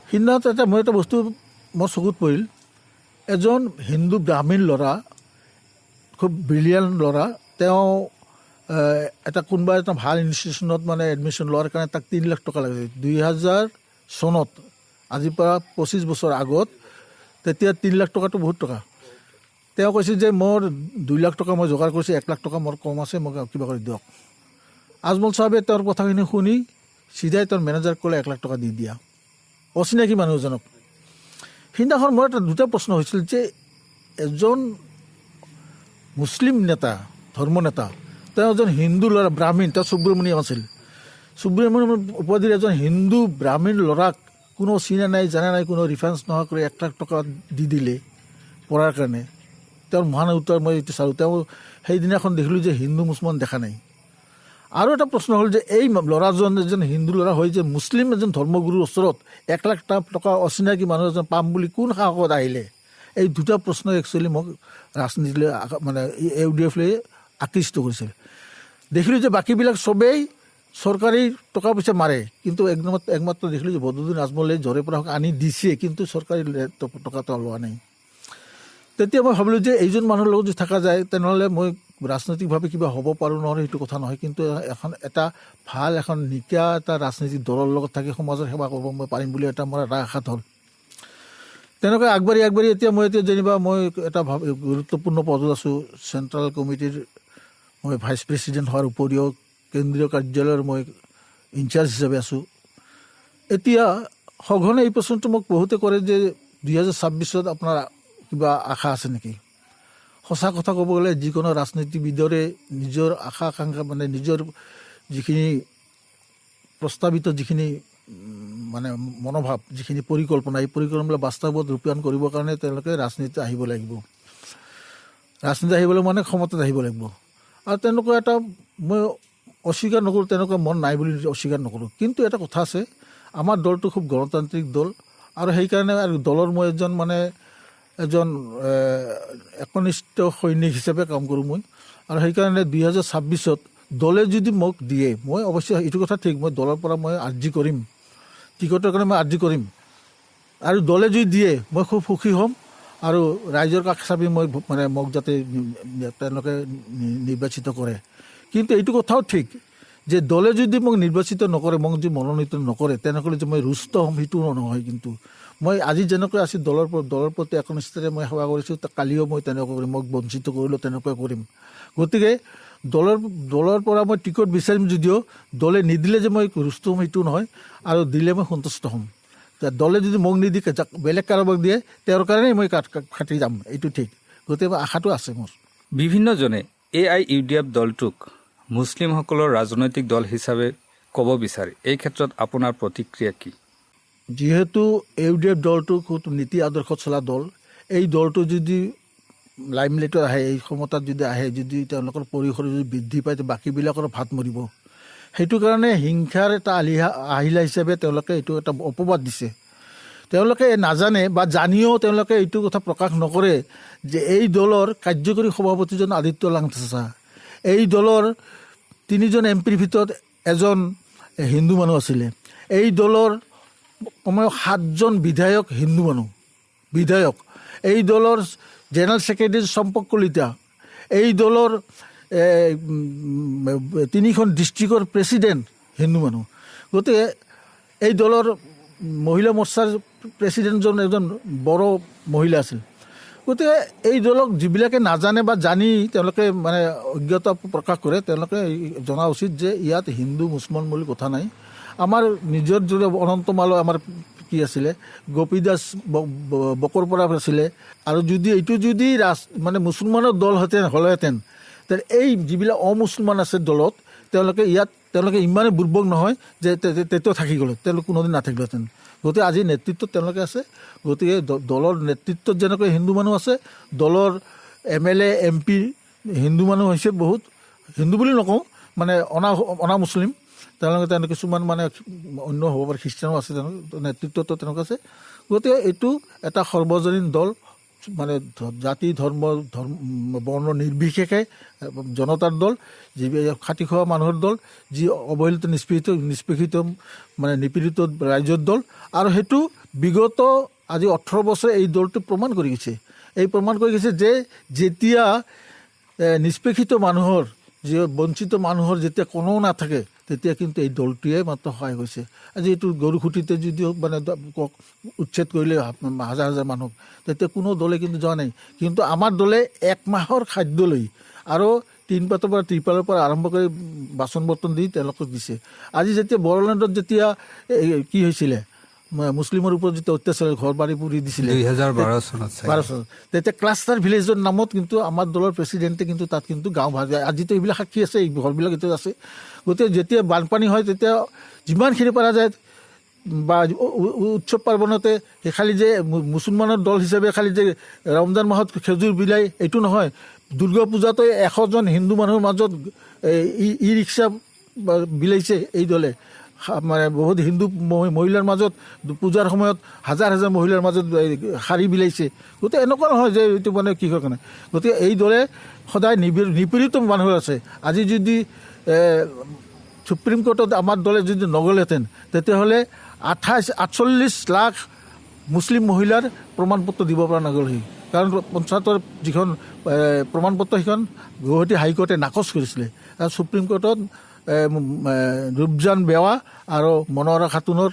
সিদিনা মই এটা বস্তু মোৰ চকুত পৰিল, এজন হিন্দু ব্ৰাহ্মণ ল'ৰা, খুব ব্ৰিলিয়াণ্ট ল'ৰা, তেওঁ কোনোবা এটা ভাল ইনষ্টিটিউশ্যনত মানে এডমিশ্যন লোৱাৰ কাৰণে তাক 3 লাখ টকা লাগিছিল। 2000 চনত, আজিৰ পৰা 25 বছৰ আগত, তেতিয়া 3 লাখ টকাটো বহুত টকা। তেওঁ কৈছিল যে মোৰ 2 লাখ টকা মই যোগাৰ কৰিছোঁ, 1 লাখ টকা মোৰ কম আছে, মোক কিবা কৰি দিয়ক। আজমল চাহাবে তেওঁৰ কথাখিনি শুনি চিধাই তেওঁৰ মেনেজাৰক ক'লে 1 লাখ টকা দি দিয়া, অচিনাকি মানুহ এজনক। সিদিনাখন মোৰ দুটা প্ৰশ্ন হৈছিল যে এজন মুছলিম নেতা, ধৰ্ম নেতা, তেওঁ এজন হিন্দু ল'ৰা ব্ৰাহ্মণ, তেওঁ সুব্ৰমণিয়াম আছিল, সুব্ৰমণিয়াম উপাধিৰ এজন হিন্দু ব্ৰাহ্মণ ল'ৰাক কোনো চিনা নাই, জানা নাই, কোনো ৰিফাৰেঞ্চ নোহোৱা কৰি 1 লাখ টকা দি দিলে পঢ়াৰ কাৰণে। তেওঁৰ মহান উত্তৰ মই এইটো চালোঁ। তেওঁ সেইদিনাখন দেখিলোঁ যে হিন্দু মুছলমান দেখা নাই। আৰু এটা প্ৰশ্ন হ'ল যে এই ল'ৰাজন এজন হিন্দু ল'ৰা হৈ যে মুছলিম এজন ধৰ্মগুৰুৰ ওচৰত 1,00,000 টকা অচিনাকি মানুহ এজন পাম বুলি কোন সাহসত আহিলে? এই দুটা প্ৰশ্ন একচুৱেলি মোক ৰাজনীতিলৈ মানে UDF-লৈ আকৃষ্ট কৰিছিল। দেখিলোঁ যে বাকীবিলাক চবেই চৰকাৰী টকা পইচা মাৰে, কিন্তু একমাত্ৰ দেখিলোঁ যে বদৰুদ্দিন আজমলে জৰে পৰা আনি দিছে, কিন্তু চৰকাৰী টকাটো লোৱা নাই। তেতিয়া মই ভাবিলোঁ যে এইজন মানুহৰ লগত যদি থকা যায় তেনেহ'লে মই ৰাজনৈতিকভাৱে কিবা হ'ব পাৰোঁ নহয়, সেইটো কথা নহয়, কিন্তু এটা ভাল এখন নিকা এটা ৰাজনৈতিক দলৰ লগত থাকি সমাজৰ সেৱা কৰিব মই পাৰিম বুলি এটা মোৰ এটা আশাত হ'ল। তেনেকৈ আগবাঢ়ি এতিয়া যেনিবা মই এটা গুৰুত্বপূৰ্ণ পদত আছোঁ। চেণ্ট্ৰেল কমিটিৰ মই ভাইচ প্ৰেছিডেণ্ট হোৱাৰ উপৰিও কেন্দ্ৰীয় কাৰ্যালয়ৰ মই ইনচাৰ্জ হিচাপে আছোঁ। এতিয়া সঘনে এই প্ৰশ্নটো মোক বহুতে কৰে যে 2026 আপোনাৰ কিবা আশা আছে নেকি? সঁচা কথা ক'ব গ'লে যিকোনো ৰাজনীতিবিদৰে নিজৰ আশা আকাংক্ষা মানে নিজৰ যিখিনি প্ৰস্তাৱিত যিখিনি মানে মনোভাৱ, যিখিনি পৰিকল্পনা, এই পৰিকল্পনাবিলাক বাস্তৱত ৰূপায়ণ কৰিবৰ কাৰণে তেওঁলোকে ৰাজনীতিত আহিব লাগিব। ৰাজনীতি আহিবলৈ মানে ক্ষমতাত আহিব লাগিব। আৰু তেনেকুৱা এটা মই অস্বীকাৰ নকৰোঁ, তেনেকুৱা মন নাই বুলি অস্বীকাৰ নকৰোঁ। কিন্তু এটা কথা আছে, আমাৰ দলটো খুব গণতান্ত্ৰিক দল, আৰু সেইকাৰণে আৰু দলৰ মই এজন একনিষ্ঠ সৈনিক হিচাপে কাম কৰোঁ মই। আৰু সেইকাৰণে 2026 দলে যদি মোক দিয়ে, মই অৱশ্যে এইটো কথা ঠিক, মই দলৰ পৰা মই আৰ্জি কৰিম, টিকটৰ কাৰণে মই আৰ্জি কৰিম। আৰু দলে যদি দিয়ে মই খুব সুখী হ'ম, আৰু ৰাইজৰ কাষ চাপি মই মানে মোক যাতে তেওঁলোকে নিৰ্বাচিত কৰে। কিন্তু এইটো কথাও ঠিক যে দলে যদি মোক নিৰ্বাচিত নকৰে, মোক যদি মনোনীত নকৰে, তেনেহ'লে যে মই ৰুষ্ট হ'ম সেইটো নহয়। কিন্তু মই আজি যেনেকৈ আছোঁ দলৰ প্ৰতি একনিষ্ঠৰে মই সেৱা কৰিছোঁ, কালিও মই তেনেকুৱা কৰিম। মোক বঞ্চিত কৰিলেও তেনেকুৱা কৰিম। গতিকে দলৰ পৰা মই টিকট বিচাৰিম যদিও দলে নিদিলে যে মই ৰুষ্ট হ'ম সেইটো নহয়, আৰু দিলে মই সন্তুষ্ট হ'ম। দলে যদি মোক নিদি বেলেগ কাৰোবাক দিয়ে, তেওঁৰ কাৰণেই মই খাটি যাম, এইটো ঠিক। গতিকে আশাটো আছে মোৰ। বিভিন্নজনে AIUDF দলটোক মুছলিমসকলৰ ৰাজনৈতিক দল হিচাপে ক'ব বিচাৰে। এই ক্ষেত্ৰত আপোনাৰ প্ৰতিক্ৰিয়া কি? যিহেতু UDF দলটো খুব নীতি আদৰ্শত চলা দল, এই দলটো যদি লাইমলাইটত আহে, এই ক্ষমতাত যদি আহে, যদি তেওঁলোকৰ পৰিসৰ যদি বৃদ্ধি পায়, বাকীবিলাকৰ ভাত মৰিব। সেইটো কাৰণে হিংসাৰ এটা আহিলা হিচাপে তেওঁলোকে এইটো এটা অপবাদ দিছে। তেওঁলোকে নাজানে বা জানিও তেওঁলোকে এইটো কথা প্ৰকাশ নকৰে যে এই দলৰ কাৰ্যকৰী সভাপতিজন আদিত্য লাংথেচা, এই দলৰ 3জন MP-ৰ ভিতৰত এজন হিন্দু মানুহ আছিলে, এই দলৰ কমেও 7জন বিধায়ক হিন্দু মানুহ বিধায়ক, এই দলৰ জেনেৰেল ছেক্ৰেটাৰী চম্পক কলিতা, এই দলৰ 3খন ডিষ্ট্ৰিক্টৰ প্ৰেছিডেণ্ট হিন্দু মানুহ। গতিকে এই দলৰ মহিলা মৰ্চাৰ প্ৰেছিডেণ্টজন এজন বড়ো মহিলা আছিল। গতিকে এই দলক যিবিলাকে নাজানে বা জানি তেওঁলোকে মানে অজ্ঞতা প্ৰকাশ কৰে, তেওঁলোকে জনা উচিত যে ইয়াত হিন্দু মুছলমান বুলি কথা নাই। আমাৰ নিজৰ যোনে অনন্তমালো আমাৰ কি আছিলে, গোপীদাস বকৰ পৰা আছিলে। আৰু যদি এইটো যদি মানে মুছলমানৰ দল হ'লেহেঁতেন, তেনে এই যিবিলাক অমুছলমান আছে দলত, তেওঁলোকে ইমানেই বুৰ্বক নহয় যে তেতিয়াও থাকি গ'ল, তেওঁলোক কোনোদিন নাথাকিলেহেঁতেন। গতিকে আজি নেতৃত্বত তেওঁলোকে আছে। গতিকে দলৰ নেতৃত্বত যেনেকৈ হিন্দু মানুহ আছে, দলৰ MLA MP হিন্দু মানুহ হৈছে বহুত, হিন্দু বুলি নকওঁ, মানে অনা মুছলিম, তেওঁলোকে কিছুমান মানে অন্য হ'ব পাৰে, খ্ৰীষ্টানো আছে, নেতৃত্বতো তেনেকুৱা আছে। গতিকে এইটো এটা সৰ্বজনীন দল, মানে জাতি ধৰ্ম বৰ্ণ নিৰ্বিশেষে জনতাৰ দল, যি খাটি খোৱা মানুহৰ দল, যি অৱহেলিত নিষ্পেষিত মানে নিপীড়িত ৰাইজৰ দল। আৰু সেইটো বিগত আজি 18 বছৰে এই দলটো প্ৰমাণ কৰি গৈছে যে যেতিয়া নিষ্পেষিত মানুহৰ, যি বঞ্চিত মানুহৰ যেতিয়া কোনো নাথাকে, তেতিয়া কিন্তু এই দলটোৱে মাত্ৰ সহায় হৈছে। আজি এইটো গৰুখুটিতে যদিও মানে উচ্ছেদ কৰিলে হাজাৰ হাজাৰ মানুহ, তেতিয়া কোনো দলে কিন্তু যোৱা নাই। কিন্তু আমাৰ দলে 1 মাহৰ খাদ্যলৈ আৰু টিনপাতৰ পৰা ত্ৰিপালৰ পৰা আৰম্ভ কৰি বাচন বৰ্তন দি তেওঁলোকক দিছে। আজি যেতিয়া বড়োলেণ্ডত যেতিয়া কি হৈছিলে, মুছলিমৰ ওপৰত যেতিয়া অত্যাচাৰ ঘৰ বাৰী পুৰি দিছিলে 2012 চনত, তেতিয়া ক্লাষ্টাৰ ভিলেজৰ নামত কিন্তু আমাৰ দলৰ প্ৰেছিডেণ্টে কিন্তু তাত কিন্তু গাঁও ভাগ যায়। আজিতো এইবিলাক সাক্ষী আছে, এই ঘৰবিলাক এতিয়া আছে। গতিকে যেতিয়া বানপানী হয়, তেতিয়া যিমানখিনি পৰা যায় বা উৎসৱ পাৰ্বণতে সেই খালি যে মুছলমানৰ দল হিচাপে খালি যে ৰমজান মাহত খেজুৰ বিলায় এইটো নহয়। দুৰ্গা পূজাতে 100জন হিন্দু মানুহৰ মাজত ই ৰিক্সা বিলাইছে এই দলে। মানে বহুত হিন্দু মহিলাৰ মাজত পূজাৰ সময়ত হাজাৰ হাজাৰ মহিলাৰ মাজত শাৰী বিলাইছে। গতিকে এনেকুৱা নহয় যে এইটো মানে কিহৰ কাৰণে। গতিকে এই দলে সদায় নিপীড়িত মানুহ আছে। আজি যদি সুপ্ৰিম কোৰ্টত আমাৰ দলে যদি নগ'লেহেঁতেন তেতিয়াহ'লে 48 লাখ মুছলিম মহিলাৰ প্ৰমাণ পত্ৰ দিব পৰা নগ'লহি। কাৰণ পঞ্চায়তৰ যিখন প্ৰমাণ পত্ৰ সেইখন গুৱাহাটী হাইকোৰ্টে নাকচ কৰিছিলে। আৰু সুপ্ৰিম কোৰ্টত ৰূপজান বেৱা আৰু মনোহৰা খাতুনৰ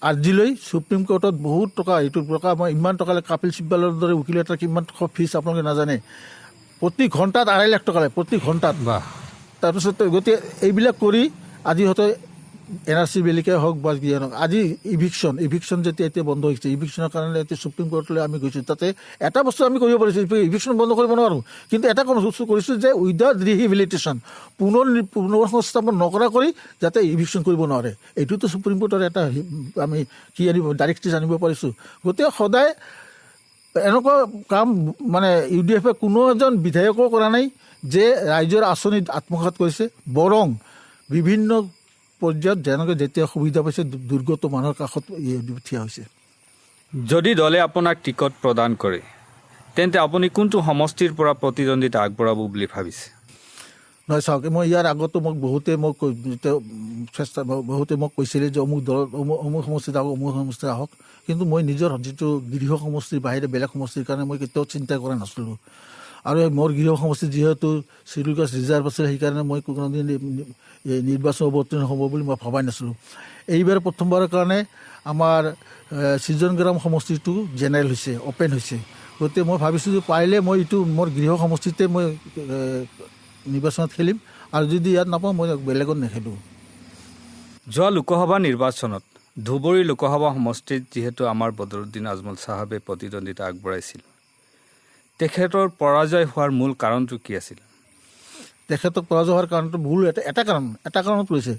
আৰ্জি লৈ সুপ্ৰিম কোৰ্টত বহুত টকা, এইটো টকা মই ইমান টকা লাগে। কপিল চিব্বালৰ দৰে উকিল এটাৰ কিমান ফিজ আপোনালোকে নাজানে। প্ৰতি ঘণ্টাত 2.5 লাখ টকা লাগে, প্ৰতি ঘণ্টাত। তাৰপিছত গতিকে এইবিলাক কৰি আজি সিহঁতে NRC বেলিকে হওক বা যিয়ে নহওক, আজি ইভিকশ্যন যেতিয়া এতিয়া বন্ধ হৈছে, ইভিকশ্যনৰ কাৰণে এতিয়া সুপ্ৰিম কোৰ্টলৈ আমি গৈছোঁ। তাতে এটা বস্তু আমি কৰিব পাৰিছোঁ, ইভিকশ্যন বন্ধ কৰিব নোৱাৰোঁ, কিন্তু এটা বস্তু কৰিছোঁ যে উইদাউট ৰিহেবিলিটেশ্যন, পুনৰ সংস্থাপন নকৰা কৰি যাতে ইভিকশ্যন কৰিব নোৱাৰে। এইটোতো সুপ্ৰিম কোৰ্টৰ এটা আমি কি আনিব ডাইৰেক্টলি জানিব পাৰিছোঁ। গতিকে সদায় এনেকুৱা কাম মানে UDF কোনো এজন বিধায়কো কৰা নাই যে ৰাইজৰ আঁচনিত আত্মসাৎ কৰিছে। বৰং বিভিন্ন পৰ্যায়ত যেনেকৈ যেতিয়া সুবিধা পাইছে দুৰ্গত মানুহৰ কাষত থিয় হৈছে। যদি দলে আপোনাক টিকট প্ৰদান কৰে তেন্তে আপুনি কোনটো সমষ্টিৰ পৰা প্ৰতিদ্বন্দ্বিতা আগবঢ়াব বুলি ভাবিছে? নহয় চাওক, মই ইয়াৰ আগতো বহুতে মোক কৈছিলে যে অমুক সমষ্টিত আহক, কিন্তু মই নিজৰ যিটো গৃহ সমষ্টিৰ বাহিৰে বেলেগ সমষ্টিৰ কাৰণে মই কেতিয়াও চিন্তা কৰা নাছিলোঁ। আৰু মোৰ গৃহ সমষ্টি যিহেতু চিৰিলগছ ৰিজাৰ্ভ আছিলে, সেইকাৰণে মই কোনোদিন নিৰ্বাচন অৱতীৰ্ণ হ'ব বুলি মই ভবাই নাছিলোঁ। এইবাৰ প্ৰথমবাৰৰ কাৰণে আমাৰ সৃজনগ্ৰাম সমষ্টিটো জেনেৰেল হৈছে, অ'পেন হৈছে। গতিকে মই ভাবিছোঁ যে পাৰিলে মই এইটো মোৰ গৃহ সমষ্টিতে মই নিৰ্বাচনত খেলিম, আৰু যদি ইয়াত নাপাওঁ মই বেলেগত নেখেলোঁ। যোৱা লোকসভা নিৰ্বাচনত ধুবুৰী লোকসভা সমষ্টিত যিহেতু আমাৰ বদৰুদ্দিন আজমল চাহাবে প্ৰতিদ্বন্দ্বিতা আগবঢ়াইছিল, তেখেতৰ পৰাজয় হোৱাৰ মূল কাৰণটো কি আছিল? তেখেতক পৰাজয় হোৱাৰ কাৰণটো ভুল এটা কাৰণত কৰিছে।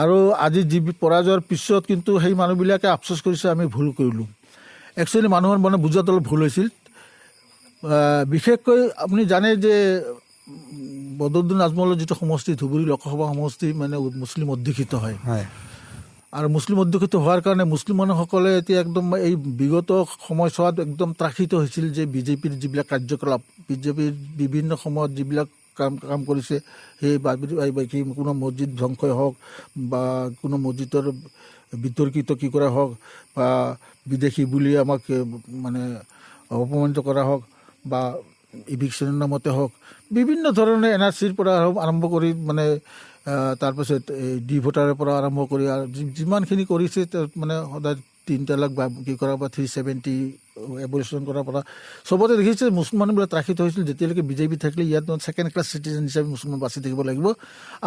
আৰু আজি যি পৰাজয়ৰ পিছত কিন্তু সেই মানুহবিলাকে আফচোচ কৰিছে আমি ভুল কৰিলোঁ। একচুৱেলি মানুহৰ মানে বুজাত অলপ ভুল হৈছিল। বিশেষকৈ আপুনি জানে যে বদৰুদ্দিন আজমলৰ যিটো সমষ্টি ধুবুৰী লোকসভা সমষ্টি মানে মুছলিম অধ্যুষিত হয়। আৰু মুছলিম অধ্যুষিত হোৱাৰ কাৰণে মুছলিম মানুহসকলে এতিয়া একদম এই বিগত সময়ছোৱাত একদম ত্ৰাসিত হৈছিল যে বিজেপিৰ যিবিলাক কাৰ্যকলাপ, বিজেপিৰ বিভিন্ন সময়ত যিবিলাক কাম কৰিছে, সেই কোনো মছজিদ ধ্বংসই হওক বা কোনো মছজিদৰ বিতৰ্কিত কি কৰা হওক বা বিদেশী বুলি আমাক মানে অপমানিত কৰা হওক বা ইভিকশ্যনৰ নামতে হওক, বিভিন্ন ধৰণে NRCৰ পৰা আৰম্ভ কৰি মানে তাৰপাছত ডি ভোটাৰৰ পৰা আৰম্ভ কৰি আৰু যিমানখিনি কৰিছে মানে সদায় 3 তালাক বা কি কৰা বা 370 এবলিউশ্যন কৰাৰ পৰা চবতে দেখিছে মুছলমানবিলাক ত্ৰাসিত হৈছিল। যেতিয়ালৈকে বিজেপি থাকিলে ইয়াত ছেকেণ্ড ক্লাছ চিটিজেন হিচাপে মুছলমান বাচি থাকিব লাগিব।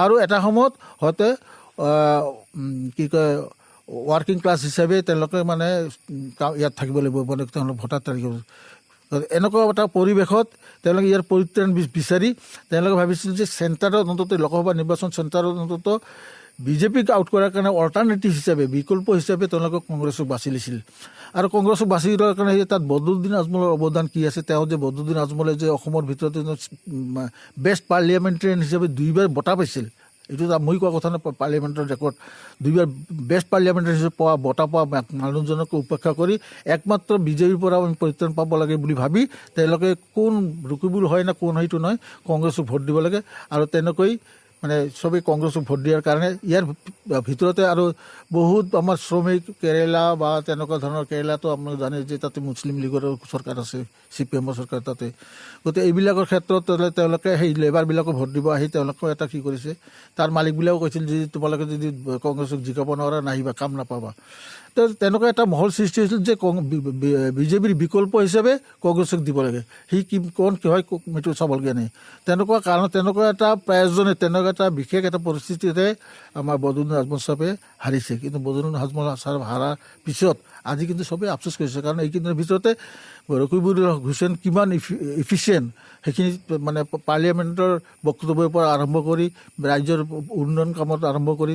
আৰু এটা সময়ত হয়তো কি কয় ৱাৰ্কিং ক্লাছ হিচাপে তেওঁলোকে মানে ইয়াত থাকিব লাগিব, মানে তেওঁলোকে ভোটাৰ থাকিব। এনেকুৱা এটা পৰিৱেশত তেওঁলোকে ইয়াৰ পৰিত্ৰাণ বিচাৰি তেওঁলোকে ভাবিছিল যে চেণ্টাৰত অন্তত লোকসভা নিৰ্বাচন চেণ্টাৰত অন্তত বিজেপিক আউট কৰাৰ কাৰণে অল্টাৰনেটিভ হিচাপে, বিকল্প হিচাপে তেওঁলোকে কংগ্ৰেছক বাছি লৈছিল। আৰু কংগ্ৰেছক বাছি লোৱাৰ কাৰণে তাত বদৰুদ্দিন আজমলৰ অৱদান কি আছে? তেওঁ যে বদৰুদ্দিন আজমলে যে অসমৰ ভিতৰতে বেষ্ট পাৰ্লিয়ামেণ্টেৰিয়ান হিচাপে 2বাৰ বঁটা পাইছিল, এইটো মই কোৱা কথা নহয়, পাৰ্লিয়ামেণ্টৰ ৰেকৰ্ড 2বাৰ বেষ্ট পাৰ্লিয়ামেণ্টাৰী হিচাপে বঁটা পোৱা মানুহজনক উপেক্ষা কৰি একমাত্ৰ বিজেপিৰ পৰা আমি পৰিত্ৰাণ পাব লাগে বুলি ভাবি তেওঁলোকে কোন ৰুকিবুল হয় না কোন সেইটো নহয়, কংগ্ৰেছক ভোট দিব লাগে। আৰু তেনেকৈ মানে চবেই কংগ্ৰেছক ভোট দিয়াৰ কাৰণে ইয়াৰ ভিতৰতে আৰু বহুত আমাৰ শ্ৰমিক কেৰেলা বা তেনেকুৱা ধৰণৰ, কেৰেলাটো আপোনালোকে জানে যে তাতে মুছলিম লীগৰ চৰকাৰ আছে, CPMৰ চৰকাৰ তাতে। গতিকে এইবিলাকৰ ক্ষেত্ৰত তেওঁলোকে সেই লেবাৰবিলাকক ভোট দিব আহি তেওঁলোকেও এটা কি কৰিছে, তাৰ মালিকবিলাকেও কৈছিল যে তোমালোকে যদি কংগ্ৰেছক জিকাব নোৱাৰা নাহিবা, কাম নাপাবা। তেনেকুৱা এটা মহল সৃষ্টি হৈছিল যে বিজেপিৰ বিকল্প হিচাপে কংগ্ৰেছক দিব লাগে। সি কোন কি হয় সেইটো চাবলগীয়া নাই। তেনেকুৱা কাৰণ তেনেকুৱা এটা প্ৰয়োজনে তেনেকুৱা এটা বিশেষ এটা পৰিস্থিতিতে আমাৰ বদৰুদ্দিন আজমল চাহাবে হাৰিছে। কিন্তু বদৰুদ্দিন আজমল চাহাব হাৰাৰ পিছত আজি কিন্তু চবেই আফচোচ কৰিছে, কাৰণ এইকেইদিনৰ ভিতৰতে ৰকিবুল হুছেইন কিমান ইফিচিয়েণ্ট সেইখিনি মানে পাৰ্লিয়ামেণ্টৰ বক্তব্যৰ পৰা আৰম্ভ কৰি ৰাজ্যৰ উন্নয়ন কামত আৰম্ভ কৰি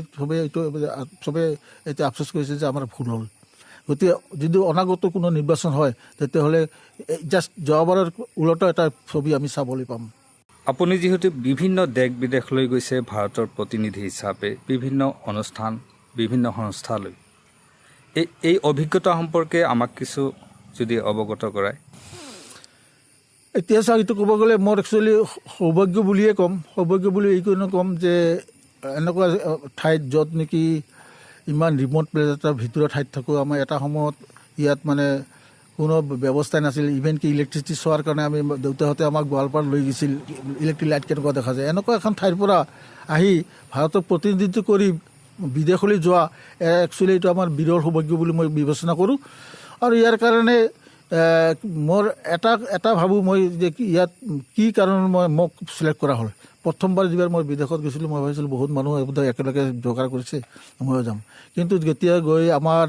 চবেই এতিয়া আফচোচ কৰিছে যে আমাৰ ভুল হ'ল। গতিকে যদি অনাগত কোনো নিৰ্বাচন হয় তেতিয়াহ'লে জাষ্ট যোৱাবাৰৰ ওলটা এটা ছবি আমি চাবলৈ পাম। আপুনি যিহেতু বিভিন্ন দেশ বিদেশলৈ গৈছে ভাৰতৰ প্ৰতিনিধি হিচাপে, বিভিন্ন অনুষ্ঠান বিভিন্ন সংস্থালৈ, এই অভিজ্ঞতা সম্পৰ্কে আমাক কিছু যদি অৱগত কৰায়। এতিয়া চাওক, এইটো ক'ব গ'লে মোৰ একচুৱেলি সৌভাগ্য বুলিয়ে ক'ম। সৌভাগ্য বুলি এই কাৰণে ক'ম যে এনেকুৱা ঠাইত য'ত নেকি ইমান ৰিম'ট প্লেচ এটাৰ ভিতৰৰ ঠাইত থাকোঁ। আমাৰ এটা সময়ত ইয়াত মানে কোনো ব্যৱস্থাই নাছিল। ইভেন কি ইলেক্ট্ৰিচিটি চোৱাৰ কাৰণে আমি দেউতাহঁতে আমাক গোৱালপাৰা লৈ গৈছিল, ইলেক্ট্ৰিক লাইট কেনেকুৱা দেখা যায়। এনেকুৱা এখন ঠাইৰ পৰা আহি ভাৰতক প্ৰতিনিধিত্ব কৰি বিদেশলৈ যোৱা একচুৱেলি এইটো আমাৰ বিৰল সৌভাগ্য বুলি মই বিবেচনা কৰোঁ। আৰু ইয়াৰ কাৰণে মোৰ এটা ভাবোঁ মই যে ইয়াত কি কাৰণত মোক চিলেক্ট কৰা হ'ল। প্ৰথমবাৰ যিবাৰ মই বিদেশত গৈছিলোঁ মই ভাবিছিলোঁ বহুত মানুহ একেলগে যোগাৰ কৰিছে, ময়ো যাম। কিন্তু যেতিয়া গৈ আমাৰ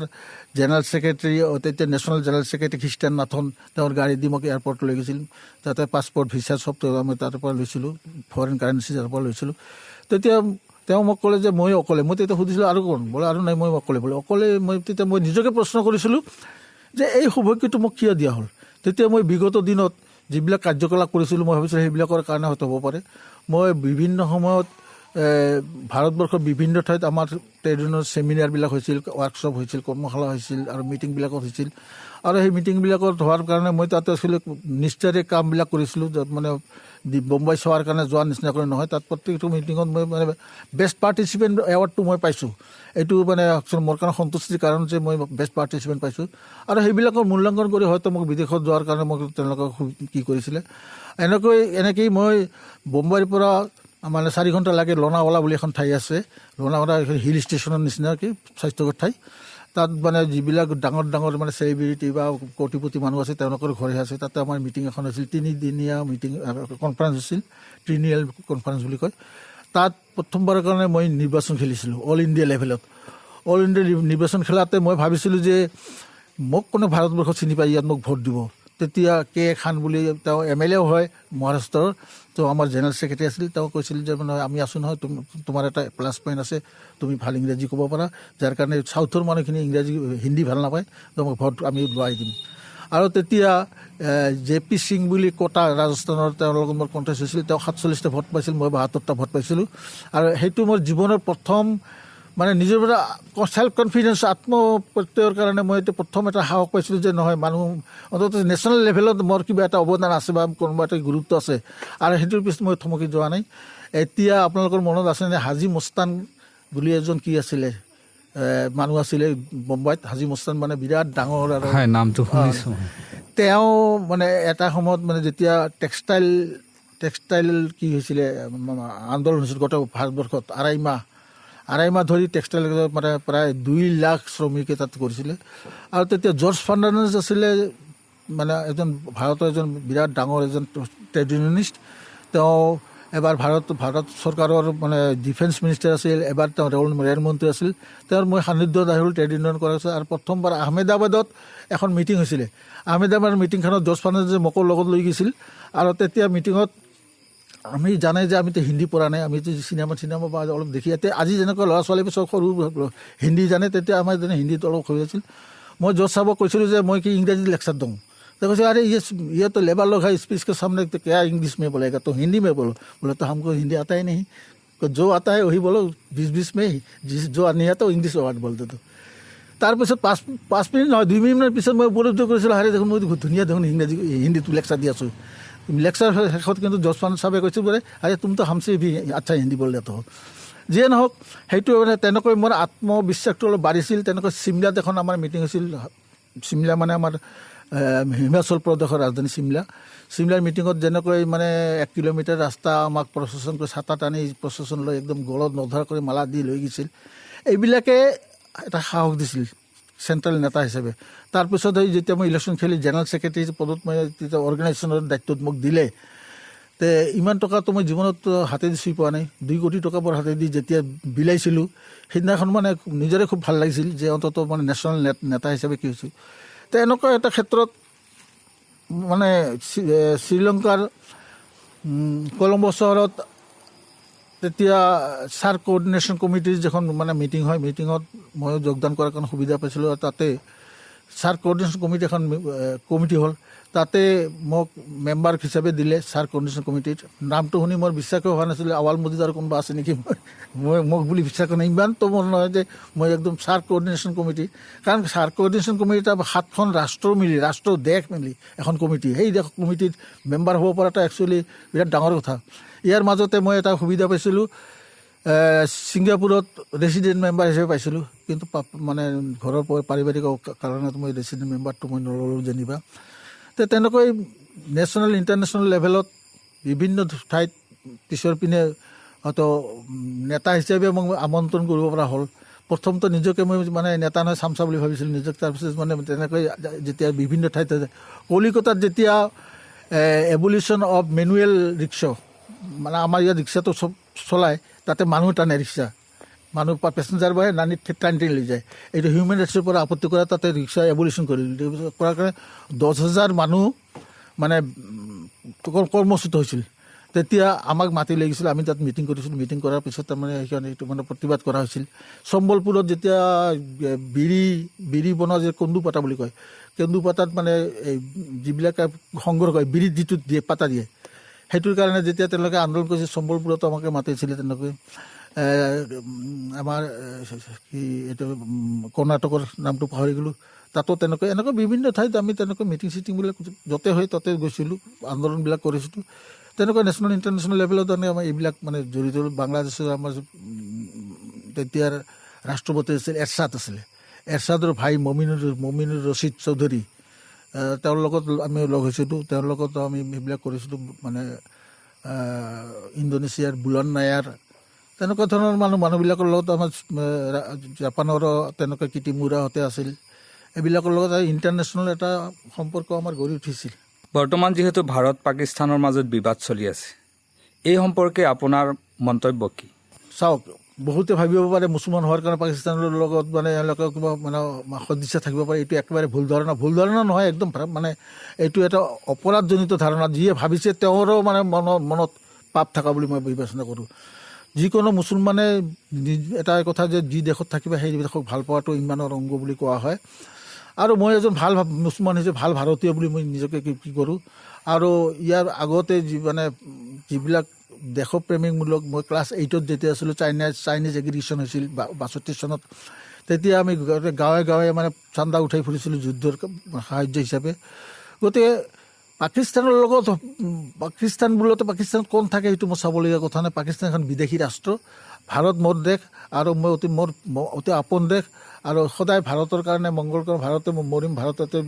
জেনেৰেল ছেক্ৰেটাৰী, তেতিয়া নেশ্যনেল জেনেৰেল ছেক্ৰেটাৰী খ্ৰীষ্টান নাথন, তেওঁৰ গাড়ী দি মোক এয়াৰপৰ্ট লৈ গৈছিল। তাতে পাছপৰ্ট ভিছা চব আমি তাৰ পৰা লৈছিলোঁ, ফৰেইন কাৰেঞ্চি তাৰ পৰা লৈছিলোঁ। তেতিয়া তেওঁ মোক ক'লে যে মই অকলে। মই তেতিয়া সুধিছিলোঁ আৰু কোন? বোলে আৰু নাই, মই অকলে। বোলে অকলে? তেতিয়া মই নিজকে প্ৰশ্ন কৰিছিলোঁ যে এই সৌভাগ্যটো মোক কিয় দিয়া হ'ল। তেতিয়া মই বিগত দিনত যিবিলাক কাৰ্যকলাপ কৰিছিলোঁ মই ভাবিছিলোঁ সেইবিলাকৰ কাৰণে হয়তো হ'ব পাৰে। মই বিভিন্ন সময়ত ভাৰতবৰ্ষৰ বিভিন্ন ঠাইত আমাৰ ট্ৰেড ইউনিয়নৰ ছেমিনাৰবিলাক হৈছিল, ৱৰ্কশ্বপ হৈছিল, কৰ্মশালা হৈছিল আৰু মিটিংবিলাকত হৈছিল। আৰু সেই মিটিংবিলাকত হোৱাৰ কাৰণে মই তাতে আচলতে নিষ্ঠাৰে কামবিলাক কৰিছিলোঁ। য'ত মানে বোম্বাই চোৱাৰ কাৰণে যোৱাৰ নিচিনাকৈ নহয়, তাত প্ৰত্যেকটো মিটিঙত মই মানে বেষ্ট পাৰ্টিচিপেণ্ট এৱাৰ্ডটো মই পাইছোঁ। এইটো মানে মোৰ কাৰণে সন্তুষ্টিৰ কাৰণ যে মই বেষ্ট পাৰ্টিচিপেণ্ট পাইছোঁ। আৰু সেইবিলাকৰ মূল্যাংকন কৰি হয়তো মোক বিদেশত যোৱাৰ কাৰণে মোক তেওঁলোকে কি কৰিছিলে। এনেকৈয়ে মই বোম্বাইৰ পৰা মানে 4 ঘণ্টা লাগে লোনাৱালা বুলি এখন ঠাই আছে। লোনাৱালা এখন হিল ষ্টেচনৰ নিচিনা কি স্বাস্থ্যকৰ ঠাই। তাত মানে যিবিলাক ডাঙৰ ডাঙৰ মানে চেলিব্ৰিটি বা কোটিপতি মানুহ আছে তেওঁলোকৰ ঘৰে আছে। তাতে আমাৰ মিটিং এখন হৈছিল, 3 দিনীয়া মিটিং কনফাৰেঞ্চ হৈছিল, ট্ৰিনিয়েল কনফাৰেঞ্চ বুলি কয়। তাত প্ৰথমবাৰৰ কাৰণে মই নিৰ্বাচন খেলিছিলোঁ অল ইণ্ডিয়া লেভেলত। অল ইণ্ডিয়া নিৰ্বাচন খেলাতে মই ভাবিছিলোঁ যে মোক কোনো ভাৰতবৰ্ষত চিনি পাই ইয়াত মোক ভোট দিব। তেতিয়া কে খান বুলি তেওঁ MLA হয় মহাৰাষ্ট্ৰৰ, তেওঁ আমাৰ জেনেৰেল ছেক্ৰেটাৰী আছিল। তেওঁ কৈছিল যে মানে আমি আছোঁ নহয়, তোমাৰ এটা প্লাছ পইণ্ট আছে, তুমি ভাল ইংৰাজী ক'ব পাৰা, যাৰ কাৰণে চাউথৰ মানুহখিনি হিন্দী ভাল নাপায়, তোমাক ভোট আমি লোৱাই দিম। আৰু তেতিয়া JP সিং বুলি কোটা ৰাজস্থানৰ তেওঁৰ লগত মোৰ কণ্টেষ্ট হৈছিল। তেওঁ 47টা ভোট পাইছিল, মই 72টা ভোট পাইছিলোঁ। আৰু সেইটো মোৰ জীৱনৰ প্ৰথম মানে নিজৰ পৰা চেল্ফ কনফিডেঞ্চ, আত্মপ্ৰত্যয়ৰ কাৰণে মই এতিয়া প্ৰথম এটা সাহস পাইছিলোঁ যে নহয়, মানুহ অন্তত নেশ্যনেল লেভেলত মোৰ কিবা এটা অৱদান আছে বা কোনোবা এটা গুৰুত্ব আছে। আৰু সেইটোৰ পিছত মই থমকি যোৱা নাই। এতিয়া আপোনালোকৰ মনত আছেনে হাজী মস্তান বুলি এজন কি আছিলে মানুহ আছিলে মুম্বাইত। হাজী মস্তান মানে বিৰাট ডাঙৰ আৰু নামটো শুনিছোঁ। তেওঁ মানে এটা সময়ত মানে যেতিয়া টেক্সটাইল কি হৈছিলে আন্দোলন হৈছিল গোটেই ভাৰতবৰ্ষত, আঢ়াই মাহ ধৰি টেক্সটাইল মানে প্ৰায় 2 লাখ শ্ৰমিকে তাত কৰিছিলে। আৰু তেতিয়া জৰ্জ ফাৰ্ণাণ্ডেজ আছিলে মানে এজন ভাৰতৰ এজন বিৰাট ডাঙৰ এজন ট্ৰেড ইউনিয়নিষ্ট। তেওঁ এবাৰ ভাৰত চৰকাৰৰ মানে ডিফেন্স মিনিষ্টাৰ আছিল, এবাৰ তেওঁ ৰেল মন্ত্ৰী আছিল। তেওঁৰ মই সান্নিধ্যত আহিলোঁ ট্ৰেড ইউনিয়ন কৰাইছে। আৰু প্ৰথমবাৰ আহমেদাবাদত এখন মিটিং হৈছিলে। আহমেদাবাদৰ মিটিংখনত জৰ্জ ফাৰ্ণাণ্ডেজে মোকো লগত লৈ গৈছিল। আৰু তেতিয়া মিটিঙত আমি জানে যে আমিতো হিন্দী পঢ়া নাই, আমিতো চিনেমা বা অলপ দেখি ইয়াতে আজি যেনেকুৱা ল'ৰা ছোৱালী চব সৰু হিন্দী জানে, তেতিয়া আমাৰ যেনে হিন্দীত অলপ হৈ আছিল। মই জজ চাহাবক কৈছিলোঁ যে মই কি ইংৰাজী লেকচাৰ দিওঁ। तो कहते अरे ये तो लेबर लोग है, स्पीच के सामने तो क्या इंग्लिश में बोलेगा, तो हिंदी में बोलो। बोले तो हमको हिंदी आता ही नहीं, तो जो आता है वही बोलो, 20 में ही, जो नहीं आता वो इंग्लिश वार्ड बोलते। तो তাৰপিছত 5 মিনিট নহয় 2 মিনিটৰ পিছত মই উপলব্ধি কৰিছিলোঁ, আৰে দেখোন মই ধুনীয়া দেখোন ইংৰাজী হিন্দীত লেকচাৰ দি আছোঁ। লেকচাৰ শেষত কিন্তু জজ চাহাবে কৈছোঁ বোলে আৰে তুমতো হামছে ভি আচ্ছা হিন্দী বললে তো। যিয়ে নহওক সেইটো মানে তেনেকৈ মোৰ আত্মবিশ্বাসটো অলপ বাঢ়িছিল। তেনেকৈ চিমলাত এখন আমাৰ মিটিং হৈছিল। চিমলা মানে আমাৰ হিমাচল প্ৰদেশৰ ৰাজধানী চিমলাৰ মিটিঙত যেনেকৈ মানে 1 কিলোমিটাৰ ৰাস্তা আমাক প্ৰচেছন কৰি ছাতা টানি প্ৰচেছন লৈ একদম গলত নধৰা কৰি মালা দি লৈ গৈছিল। এইবিলাকে এটা সাহস দিছিল চেণ্ট্ৰেল নেতা হিচাপে। তাৰপিছত সেই যেতিয়া মই ইলেকশ্যন খেলি জেনেৰেল ছেক্ৰেটাৰী পদত মই তেতিয়া অৰ্গেনাইজেশ্যনৰ দায়িত্বত মোক দিলে, তে ইমান টকাটো মই জীৱনত হাতেদি চুই পোৱা নাই। 2 কোটি টকা মোৰ হাতেদি যেতিয়া বিলাইছিলোঁ, সেইদিনাখন মানে নিজৰে খুব ভাল লাগিছিল যে অন্ততঃ মানে নেশ্যনেল নেতা হিচাপে কি হৈছোঁ। তো এনেকুৱা এটা ক্ষেত্ৰত মানে শ্ৰীলংকাৰ কলম্বো চহৰত তেতিয়া ছাৰ কোঅৰ্ডিনেশ্যন কমিটিৰ যিখন মানে মিটিং হয়, মিটিঙত ময়ো যোগদান কৰাৰ কাৰণে সুবিধা পাইছিলোঁ। আৰু তাতে ছাৰ কোঅৰ্ডিনেশ্যন কমিটি এখন কমিটি হ'ল, তাতে মোক মেম্বাৰ হিচাপে দিলে ছাৰ কোঅৰ্ডিনেশ্যন কমিটিত। নামটো শুনি মোৰ বিশ্বাসে হোৱা নাছিলে, আৱাল মজিদ আৰু কোনোবা আছে নেকি, মই মোক বুলি বিশ্বাস কৰা নাই। ইমানটো মোৰ নহয় যে মই একদম ছাৰ কোঅৰ্ডিনেশ্যন কমিটি, কাৰণ ছাৰ কোঅৰ্ডিনেশ্যন কমিটি 7খন ৰাষ্ট্ৰ মিলি, ৰাষ্ট্ৰ দেশ মিলি এখন কমিটি, সেই দেশ কমিটিত মেম্বাৰ হ'ব পৰাটো একচুৱেলি বিৰাট ডাঙৰ কথা। ইয়াৰ মাজতে মই এটা সুবিধা পাইছিলোঁ, ছিংগাপুৰত ৰেচিডেণ্ট মেম্বাৰ হিচাপে পাইছিলোঁ, কিন্তু মানে ঘৰৰ পাৰিবাৰিক কাৰণত মই ৰেচিডেণ্ট মেম্বাৰটো মই নল'লোঁ যেনিবা। তো তেনেকৈ নেশ্যনেল ইণ্টাৰনেশ্যনেল লেভেলত বিভিন্ন ঠাইত পিছৰ পিনে হয়তো নেতা হিচাপে মোক আমন্ত্ৰণ কৰিব পৰা হ'ল। প্ৰথমটো নিজকে মই মানে নেতা নহয় চামচা বুলি ভাবিছিলোঁ নিজক। তাৰপিছত মানে তেনেকৈ যেতিয়া বিভিন্ন ঠাইত, কলিকতাত যেতিয়া এবলিউশ্যন অফ মেনুৱেল ৰিক্সা, মানে আমাৰ ইয়াত ৰিক্সাটো চব চলায়, তাতে মানুহ টানে ৰিক্সা, মানুহ পেচেঞ্জাৰ বহে নানি টানি লৈ যায়। এইটো হিউমেন ৰাইটছৰ পৰা আপত্তি কৰা, তাতে ৰিক্সা এবলিউশ্যন কৰিলোঁ। কৰাৰ কাৰণে 10,000 মানুহ মানে কৰ্মচ্যুত হৈছিল। তেতিয়া আমাক মাতি লাগিছিল, আমি তাত মিটিং কৰিছিলোঁ। মিটিং কৰাৰ পিছত তাৰমানে সেইকাৰণে এইটো মানে প্ৰতিবাদ কৰা হৈছিল। চম্বলপুৰত যেতিয়া বিৰি বনোৱা যে কেন্দুপাতা বুলি কয়, কেন্দুপাতাত মানে এই যিবিলাকে সংগ্ৰহ কৰে, বিৰিত যিটো দিয়ে পাতা দিয়ে, সেইটোৰ কাৰণে যেতিয়া তেওঁলোকে আন্দোলন কৰিছিল, চম্বলপুৰতো আমাকে মাতিছিলে। তেনেকৈ আমাৰ কি এইটো কৰ্ণাটকৰ নামটো পাহৰি গ'লোঁ, তাতো তেনেকৈ এনেকৈ বিভিন্ন ঠাইত আমি তেনেকৈ মিটিং চিটিংবিলাক য'তে হয় তাতে গৈছিলোঁ, আন্দোলনবিলাক কৰিছিলোঁ। তেনেকৈ নেশ্যনেল ইণ্টাৰনেশ্যনেল লেভেলত আমাৰ এইবিলাক মানে জড়িত। বাংলাদেশৰ আমাৰ তেতিয়াৰ ৰাষ্ট্ৰপতি আছিল এৰশ্বাদ আছিলে, এৰশ্বাদৰ ভাই মমিনুৰ ৰছিদ চৌধুৰী, তেওঁৰ লগত আমি লগ হৈছিলোঁ। তেওঁৰ লগত আমি সেইবিলাক কৰিছিলোঁ, মানে ইণ্ডোনেছিয়াৰ বুলন নায়াৰ, তেনেকুৱা ধৰণৰ মানুহবিলাকৰ লগত আমাৰ জাপানৰো তেনেকৈ কিটিমুৰাহঁতে আছিল। এইবিলাকৰ লগত ইণ্টাৰনেশ্যনেল এটা সম্পৰ্ক আমাৰ গঢ়ি উঠিছিল। বৰ্তমান যিহেতু ভাৰত পাকিস্তানৰ মাজত বিবাদ চলি আছে, এই সম্পৰ্কে আপোনাৰ মন্তব্য কি? চাওক, বহুতে ভাবিব পাৰে মুছলমান হোৱাৰ কাৰণে পাকিস্তানৰ লগত মানে এওঁলোকে কিবা মানে সদিচ্ছা থাকিব পাৰে। এইটো একেবাৰে ভুল ধাৰণা নহয়, একদম মানে এইটো এটা অপৰাধজনিত ধাৰণা। যিয়ে ভাবিছে তেওঁৰো মানে মনত পাপ থকা বুলি মই বিবেচনা কৰোঁ। যিকোনো মুছলমানে এটা কথা যে যি দেশত থাকিব সেই দেশক ভাল পোৱাটো ইমানৰ অংগ বুলি কোৱা হয়। আৰু মই এজন ভাল মুছলমান হিচাপে ভাল ভাৰতীয় বুলি মই নিজকে কি কৰোঁ। আৰু ইয়াৰ আগতে যিবিলাক দেশপ্ৰেমিকমূলক, মই ক্লাছ 8ত যেতিয়া আছিলোঁ, চাইনিজ এগ্ৰিগেশ্যন হৈছিল 62 চনত, তেতিয়া আমি গাঁৱে গাঁৱে মানে চান্দা উঠাই ফুৰিছিলোঁ যুদ্ধৰ সাহাৰ্য হিচাপে। গতিকে পাকিস্তানৰ লগত, পাকিস্তান বোলোতে পাকিস্তানত কোন থাকে সেইটো মই চাবলগীয়া কথা নাই। পাকিস্তান এখন বিদেশী ৰাষ্ট্ৰ, ভাৰত মোৰ দেশ, আৰু মই মোৰ অতি আপোন দেশ, আৰু সদায় ভাৰতৰ কাৰণে মংগল কৰোঁ। ভাৰতে মই মৰিম, ভাৰততে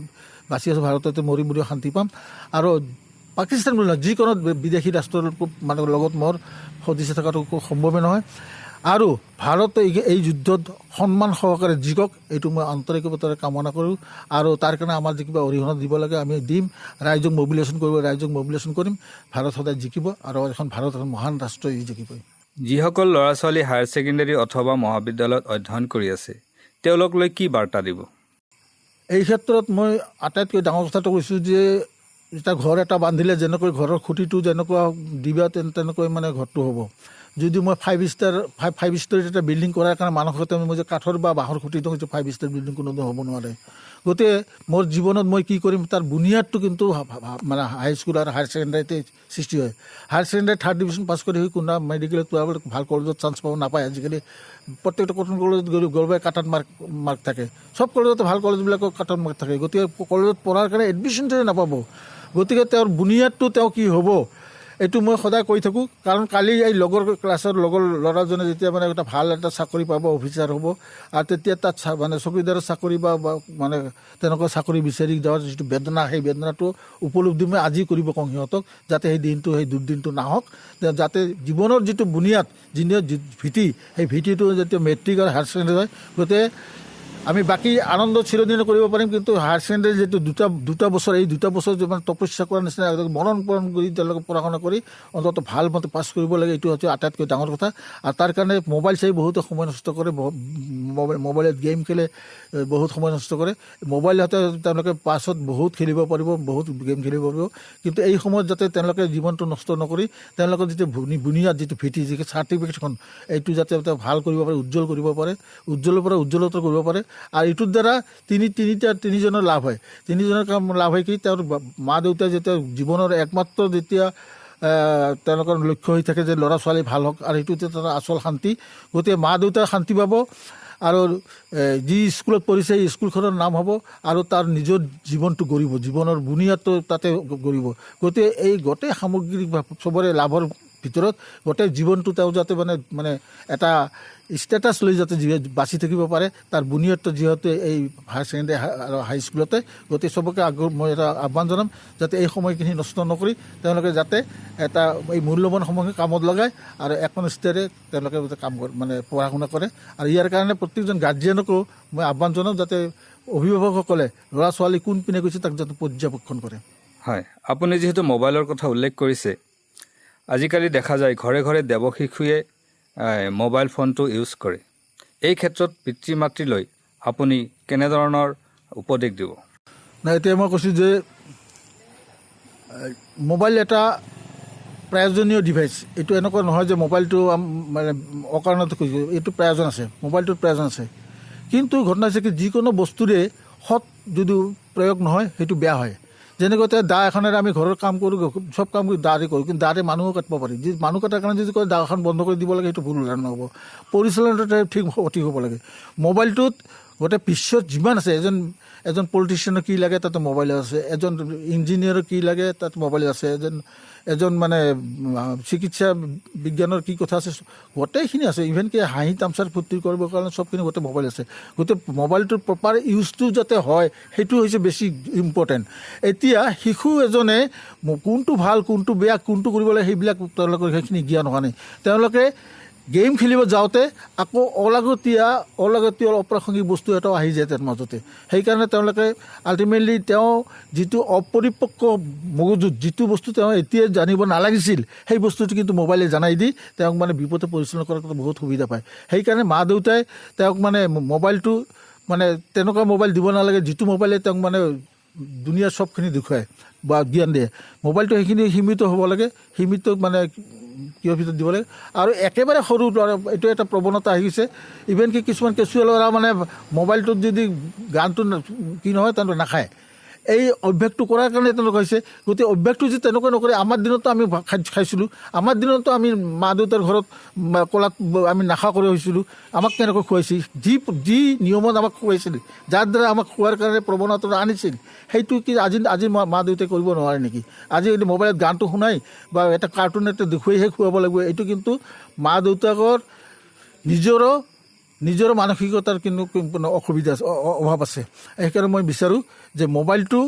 বাচি আছোঁ, ভাৰততে মৰিম বুলিও শান্তি পাম। আৰু পাকিস্তান বুলি নহয়, যিকোনো বিদেশী ৰাষ্ট্ৰৰ মানে লগত মোৰ সদিচ্ছা থকাটো সম্ভৱেই নহয়। আৰু ভাৰতে এই যুদ্ধত সন্মান সহকাৰে জিকক, এইটো মই আন্তৰিকতাৰে কামনা কৰোঁ। আৰু তাৰ কাৰণে আমাৰ যি কিবা অৰিহণা দিব লাগে আমি দিম, ৰাইজক মবিলেশ্যন কৰিম। ভাৰত সদায় জিকিব, আৰু ভাৰত এখন মহান ৰাষ্ট্ৰ জিকিব। যিসকল ল'ৰা ছোৱালী হায়াৰ ছেকেণ্ডেৰী অথবা মহাবিদ্যালয়ত অধ্যয়ন কৰি আছে, তেওঁলোকলৈ কি বাৰ্তা দিব? এই ক্ষেত্ৰত মই আটাইতকৈ ডাঙৰ কথাটো কৈছোঁ যে এতিয়া ঘৰ এটা বান্ধিলে যেনেকৈ ঘৰৰ খুঁটিটো যেনেকুৱা দিবা তেনেকৈ মানে ঘৰটো হ'ব। যদি মই ফাইভ ষ্টৰীত এটা বিল্ডিং কৰাৰ কাৰণে মানসিকতা মই যে কাঠৰ বা বাঁহৰ খুঁটি দিওঁ, 5 ষ্টাৰ বিল্ডিং কোনোদিন হ'ব নোৱাৰে। গতিকে মোৰ জীৱনত মই কি কৰিম তাৰ বুনিয়াদটো কিন্তু মানে হাইস্কুল আৰু হায়াৰ ছেকেণ্ডেৰীতে সৃষ্টি হয়। Higher secondary 3rd division pass কৰি কোনোবা মেডিকেলত ভাল কলেজত চান্স পাব নাপায়। আজিকালি প্ৰত্যেকটা কটন কলেজত গ'লে কাটাত মাৰ্ক থাকে, চব কলেজতে ভাল কলেজবিলাকৰ কাটাত মাৰ্ক থাকে। গতিকে কলেজত পঢ়াৰ কাৰণে এডমিশ্যনটোৱে নাপাব। গতিকে তেওঁৰ বুনিয়াদটো তেওঁ কি হ'ব এইটো মই সদায় কৈ থাকোঁ। কাৰণ কালি এই ক্লাছৰ লগৰ ল'ৰাজনে যেতিয়া মানে এটা ভাল এটা চাকৰি পাব, অফিচাৰ হ'ব, আৰু তেতিয়া তাত মানে চকীদাৰৰ চাকৰি বা মানে তেনেকুৱা চাকৰি বিচাৰি যোৱাৰ যিটো বেদনা, সেই বেদনাটো উপলব্ধি মই আজি কৰিব কওঁ সিহঁতক, যাতে সেই দুৰ্দিনটো নাহক, যাতে জীৱনৰ যিটো বুনিয়াদ, যিটো ভেটি, সেই ভেটিটো যেতিয়া মেট্ৰিক আৰু হায়াৰ ছেকেণ্ডেৰী হয়। গতিকে আমি বাকী আনন্দ চিৰদিনে কৰিব পাৰিম, কিন্তু হায়াৰ ছেকেণ্ডেৰী যিটো দুটা বছৰ, এই 2 বছৰ যিমান তপস্যা কৰাৰ নিচিনা মৰণ কৰি তেওঁলোকে পঢ়া শুনা কৰি অন্তত ভাল মতে পাছ কৰিব লাগে, এইটো হৈছে আটাইতকৈ ডাঙৰ কথা। আৰু তাৰ কাৰণে মোবাইল চাই বহুতে সময় নষ্ট কৰে, মোবাইলত গেম খেলে, বহুত সময় নষ্ট কৰে। মোবাইলতে তেওঁলোকে পাছত বহুত খেলিব পাৰিব, বহুত গেম খেলিব পাৰিব, কিন্তু এই সময়ত যাতে তেওঁলোকে জীৱনটো নষ্ট নকৰি তেওঁলোকৰ যিটো বুনিয়াদ, যিটো ভেটি, যিটো চাৰ্টিফিকেটখন, এইটো যাতে ভাল কৰিব পাৰে, উজ্জ্বল কৰিব পাৰে, উজ্জ্বলৰ পৰা উজ্জ্বলতৰ কৰিব পাৰে। আৰু এইটোৰ দ্বাৰা তিনিজনৰ লাভ হয়। তিনিজনৰ কাম লাভ হয় কি, তেওঁৰ মা দেউতাই যেতিয়া জীৱনৰ একমাত্ৰ যেতিয়া তেওঁলোকৰ লক্ষ্য হৈ থাকে যে ল'ৰা ছোৱালী ভাল হওক, আৰু এইটো তাৰ আচল শান্তি। গতিকে মা দেউতাই শান্তি পাব, আৰু যি স্কুলত পঢ়িছে সেই স্কুলখনৰ নাম হ'ব, আৰু তাৰ নিজৰ জীৱনটো গঢ়িব, জীৱনৰ বুনিয়াদটো তাতে গঢ়িব। গতিকে এই গোটেই সামগ্ৰিক চবৰে লাভৰ ভিতৰত গোটেই জীৱনটো তেওঁ যাতে মানে এটা ষ্টেটাছ লৈ যাতে বাচি থাকিব পাৰে, তাৰ বুনিয়াদটো যিহেতু এই হায়াৰ ছেকেণ্ডেৰী আৰু হাইস্কুলতে। গতিকে চবকে মই এটা আহ্বান জনাম যাতে এই সময়খিনি নষ্ট নকৰি তেওঁলোকে যাতে এটা এই মূল্যৱান সময়খিনি কামত লগায়, আৰু একনিষ্ঠৰে তেওঁলোকে যাতে কাম কৰে, মানে পঢ়া শুনা কৰে। আৰু ইয়াৰ কাৰণে প্ৰত্যেকজন গাৰ্জিয়ানকো মই আহ্বান জনাম যাতে অভিভাৱকসকলে ল'ৰা ছোৱালী কোন পিনে গৈছে তাক যাতে পৰ্যবেক্ষণ কৰে। হয়, আপুনি যিহেতু মোবাইলৰ কথা উল্লেখ কৰিছে, আজিকালি দেখা যায় ঘৰে ঘৰে দেৱশিশুৱে মোবাইল ফোনটো ইউজ কৰে। এই ক্ষেত্ৰত পিতৃ মাতৃলৈ আপুনি কেনেধৰণৰ উপদেশ দিব? নাই, এতিয়া মই কৈছোঁ যে মোবাইল এটা প্ৰয়োজনীয় ডিভাইচ। এইটো এনেকুৱা নহয় যে মোবাইলটো মানে অকাৰণতে কৈছোঁ, এইটো প্ৰয়োজন আছে, মোবাইলটোৰ প্ৰয়োজন আছে। কিন্তু ঘটনা হৈছে কি, যিকোনো বস্তুৰে সৎ যদি প্ৰয়োগ নহয় সেইটো বেয়া হয়। যেনেকৈ এতিয়া দা এখনেৰে আমি ঘৰৰ কাম কৰোঁ, চব কাম দাৰে কৰোঁ, কিন্তু দাৰে মানুহো কাটিব পাৰি। যি মানুহ কটাৰ কাৰণে যদি কয় দা এখন বন্ধ কৰি দিব লাগে, সেইটো ভুল উদাহৰণ নহ'ব। পৰিচালনাটো ঠিক সঠিক হ'ব লাগে। মোবাইলটোত গোটেই বিশ্বত যিমান আছে, এজন পলিটিচিয়ানৰ কি লাগে তাতে মোবাইল আছে, এজন ইঞ্জিনিয়াৰৰ কি লাগে তাত মোবাইল আছে, এজন মানে চিকিৎসা বিজ্ঞানৰ কি কথা আছে, গোটেইখিনি আছে। ইভেন কি হাঁহি তামচাৰ ফূৰ্তি কৰিবৰ কাৰণে চবখিনি গোটেই মোবাইল আছে। গতিকে মোবাইলটোৰ প্ৰপাৰ ইউজটো যাতে হয় সেইটো হৈছে বেছি ইম্পৰ্টেণ্ট। এতিয়া শিশু এজনে কোনটো ভাল, কোনটো বেয়া, কোনটো কৰিব লাগে সেইবিলাক তেওঁলোকৰ সেইখিনি জ্ঞান হোৱা নাই। তেওঁলোকে গেম খেলিব যাওঁতে আকৌ অলাগতীয়াল অপ্ৰাসংগিক বস্তু এটাও আহি যায় তাৰ মাজতে। সেইকাৰণে তেওঁলোকে আল্টিমেটলি তেওঁ যিটো অপৰিপক্ক মগজুত যিটো বস্তু তেওঁ এতিয়া জানিব নালাগিছিল, সেই বস্তুটো কিন্তু মোবাইলে জানাই দি তেওঁক মানে বিপদে পৰিচালনা কৰাত বহুত সুবিধা পায়। সেইকাৰণে মা দেউতাই তেওঁক মানে মোবাইলটো মানে তেনেকুৱা মোবাইল দিব নালাগে যিটো মোবাইলে তেওঁক মানে দুনিয়াৰ চবখিনি দেখুৱায় বা জ্ঞান দিয়ে। মোবাইলটো সেইখিনি সীমিত হ'ব লাগে, সীমিত মানে কিহৰ ভিতৰত দিব লাগে। আৰু একেবাৰে সৰু ল'ৰা, এইটো এটা প্ৰৱণতা আহিছে, ইভেন কি কিছুমান কেঁচুৱা ল'ৰা মানে মোবাইলটোত যদি গানটো কি নহয় তেওঁলোকে নাখায়। এই অভ্যাসটো কৰাৰ কাৰণে তেওঁলোক হৈছে। গতিকে অভ্যাসটো যদি তেনেকুৱা নকৰে, আমাৰ দিনতো আমি খাইছিলোঁ, আমাৰ দিনতো আমি মা দেউতাৰ ঘৰত কলাত আমি নাখা কৰি হৈছিলোঁ, আমাক কেনেকৈ খুৱাইছিল, যি নিয়মত আমাক খুৱাইছিল, যাৰ দ্বাৰা আমাক খোৱাৰ কাৰণে প্ৰৱণতাটো আনিছিল, সেইটো কি আজি মা দেউতাই কৰিব নোৱাৰে নেকি? আজি মোবাইলত গানটো শুনাই বা এটা কাৰ্টুন এটা দেখুৱাইহে খুৱাব লাগিব, এইটো কিন্তু মা দেউতাকৰ নিজৰো মানসিকতাৰ কিন্তু অসুবিধা আছে, অভাৱ আছে। সেইকাৰণে মই বিচাৰোঁ যে মোবাইলটো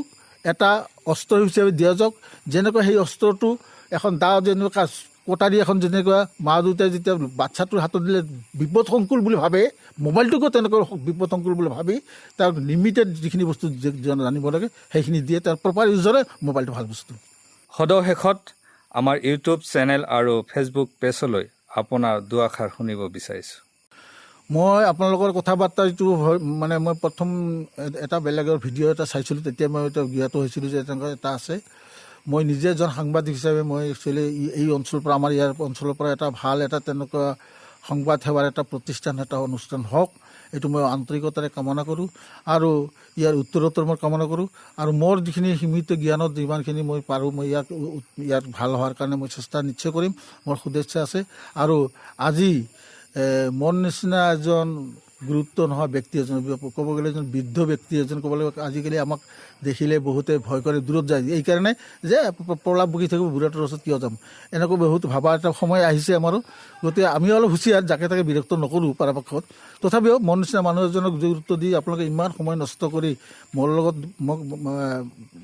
এটা অস্ত্ৰ হিচাপে দিয়া যাওক। যেনেকৈ সেই অস্ত্ৰটো এখন দা, যেনেকুৱা কটাৰী এখন যেনেকুৱা মা দেউতাই যেতিয়া বাচ্ছাটোৰ হাতত দিলে বিপদসংকুল বুলি ভাবে, মোবাইলটোকো তেনেকৈ বিপদসংকুল বুলি ভাবি তাৰ লিমিটেড যিখিনি বস্তু জানিব লাগে সেইখিনি দিয়ে, তাৰ প্ৰপাৰ ইউজৰে মোবাইলটো ভাল বস্তু। সদৌ শেষত আমাৰ ইউটিউব চেনেল আৰু ফেচবুক পেজলৈ আপোনাৰ দুআষাৰ শুনিব বিচাৰিছোঁ। মই আপোনালোকৰ কথা বাৰ্তা যিটো মানে মই প্ৰথম এটা বেলেগৰ ভিডিঅ' এটা চাইছিলোঁ, তেতিয়া মই এটা জ্ঞাত হৈছিলোঁ যে তেনেকুৱা এটা আছে। মই নিজে এজন সাংবাদিক হিচাপে মই একচুৱেলি এই অঞ্চলৰ পৰা, আমাৰ ইয়াৰ অঞ্চলৰ পৰা এটা ভাল এটা তেনেকুৱা সংবাদ সেৱাৰ এটা প্ৰতিষ্ঠান, এটা অনুষ্ঠান হওক, এইটো মই আন্তৰিকতাৰে কামনা কৰোঁ। আৰু ইয়াৰ উত্তৰোত্তৰ মই কামনা কৰোঁ। আৰু মোৰ যিখিনি সীমিত জ্ঞানত যিমানখিনি মই পাৰোঁ, মই ইয়াত ভাল হোৱাৰ কাৰণে মই চেষ্টা নিশ্চয় কৰিম, মোৰ শুভেচ্ছা আছে। আৰু আজি মোৰ নিচিনা এজন গুৰুত্ব নোহোৱা ব্যক্তি এজন, ক'ব গ'লে এজন বৃদ্ধ ব্যক্তি এজন, ক'ব লাগিব আজিকালি আমাক দেখিলে বহুতে ভয় কৰে, দূৰত যায়, এইকাৰণে যে প্ৰলাপ বকি থাকিব, বুঢ়াটোৰ ওচৰত কিয় যাম, এনেকৈ বহুত ভাবা এটা সময় আহিছে আমাৰো। গতিকে আমি অলপ হুঁচিয়াৰ, যাকে তাকে বিৰক্ত নকৰোঁ পৰাপক্ষত। তথাপিও মোৰ নিচিনা মানুহ এজনক গুৰুত্ব দি আপোনালোকে ইমান সময় নষ্ট কৰি মোৰ লগত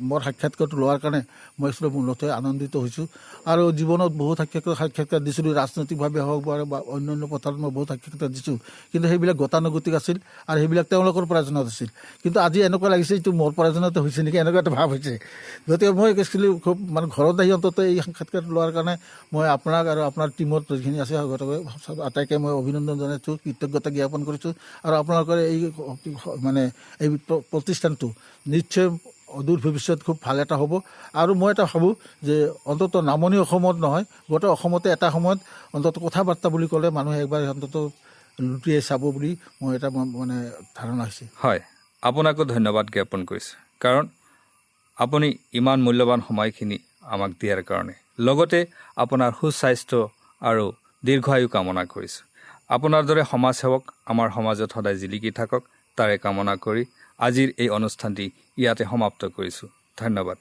মোৰ সাক্ষাৎকাৰটো লোৱাৰ কাৰণে মই আচলতে মূলতঃ আনন্দিত হৈছোঁ। আৰু জীৱনত বহুত সাক্ষাৎকাৰ দিছিলোঁ, ৰাজনৈতিকভাৱে হওক বা অন্যান্য পথাৰত মই বহুত সাক্ষাৎকাৰ দিছোঁ, কিন্তু সেইবিলাক গতানুগতিক গতানুগতিক আছিল আৰু সেইবিলাক তেওঁলোকৰ পৰাজনত আছিল। কিন্তু আজি এনেকুৱা লাগিছে এইটো মোৰ পৰাজনতে হৈছে নেকি, এনেকুৱা এটা ভাৱ হৈছে। গতিকে মই একচুৱেলি খুব মানে ঘৰত আহি অন্তত এই সাক্ষাৎকাৰ লোৱাৰ কাৰণে মই আপোনাক আৰু আপোনাৰ টিমত যিখিনি আছে আটাইকে মই অভিনন্দন জনাইছোঁ, কৃতজ্ঞতা জ্ঞাপন কৰিছোঁ। আৰু আপোনালোকৰ এই মানে এই প্ৰতিষ্ঠানটো নিশ্চয় অদূৰ ভৱিষ্যত খুব ভাল এটা হ'ব। আৰু মই এটা ভাবোঁ যে অন্তত নামনি অসমত নহয়, গোটেই অসমতে এটা সময়ত অন্তত কথা বাৰ্তা বুলি ক'লে মানুহে একবাৰ অন্তত লুটিয়াই চাব বুলি মই এটা মানে ধাৰণা হৈছে। হয়, আপোনাকো ধন্যবাদ জ্ঞাপন কৰিছোঁ, কাৰণ আপুনি ইমান মূল্যৱান সময়খিনি আমাক দিয়াৰ কাৰণে। লগতে আপোনাৰ সুস্বাস্থ্য আৰু দীৰ্ঘায়ু কামনা কৰিছোঁ। আপোনাৰ দৰে সমাজসেৱক আমাৰ সমাজত সদায় জিলিকি থাকক, তাৰে কামনা কৰি আজিৰ এই অনুষ্ঠানটি ইয়াতে সমাপ্ত কৰিছোঁ। ধন্যবাদ।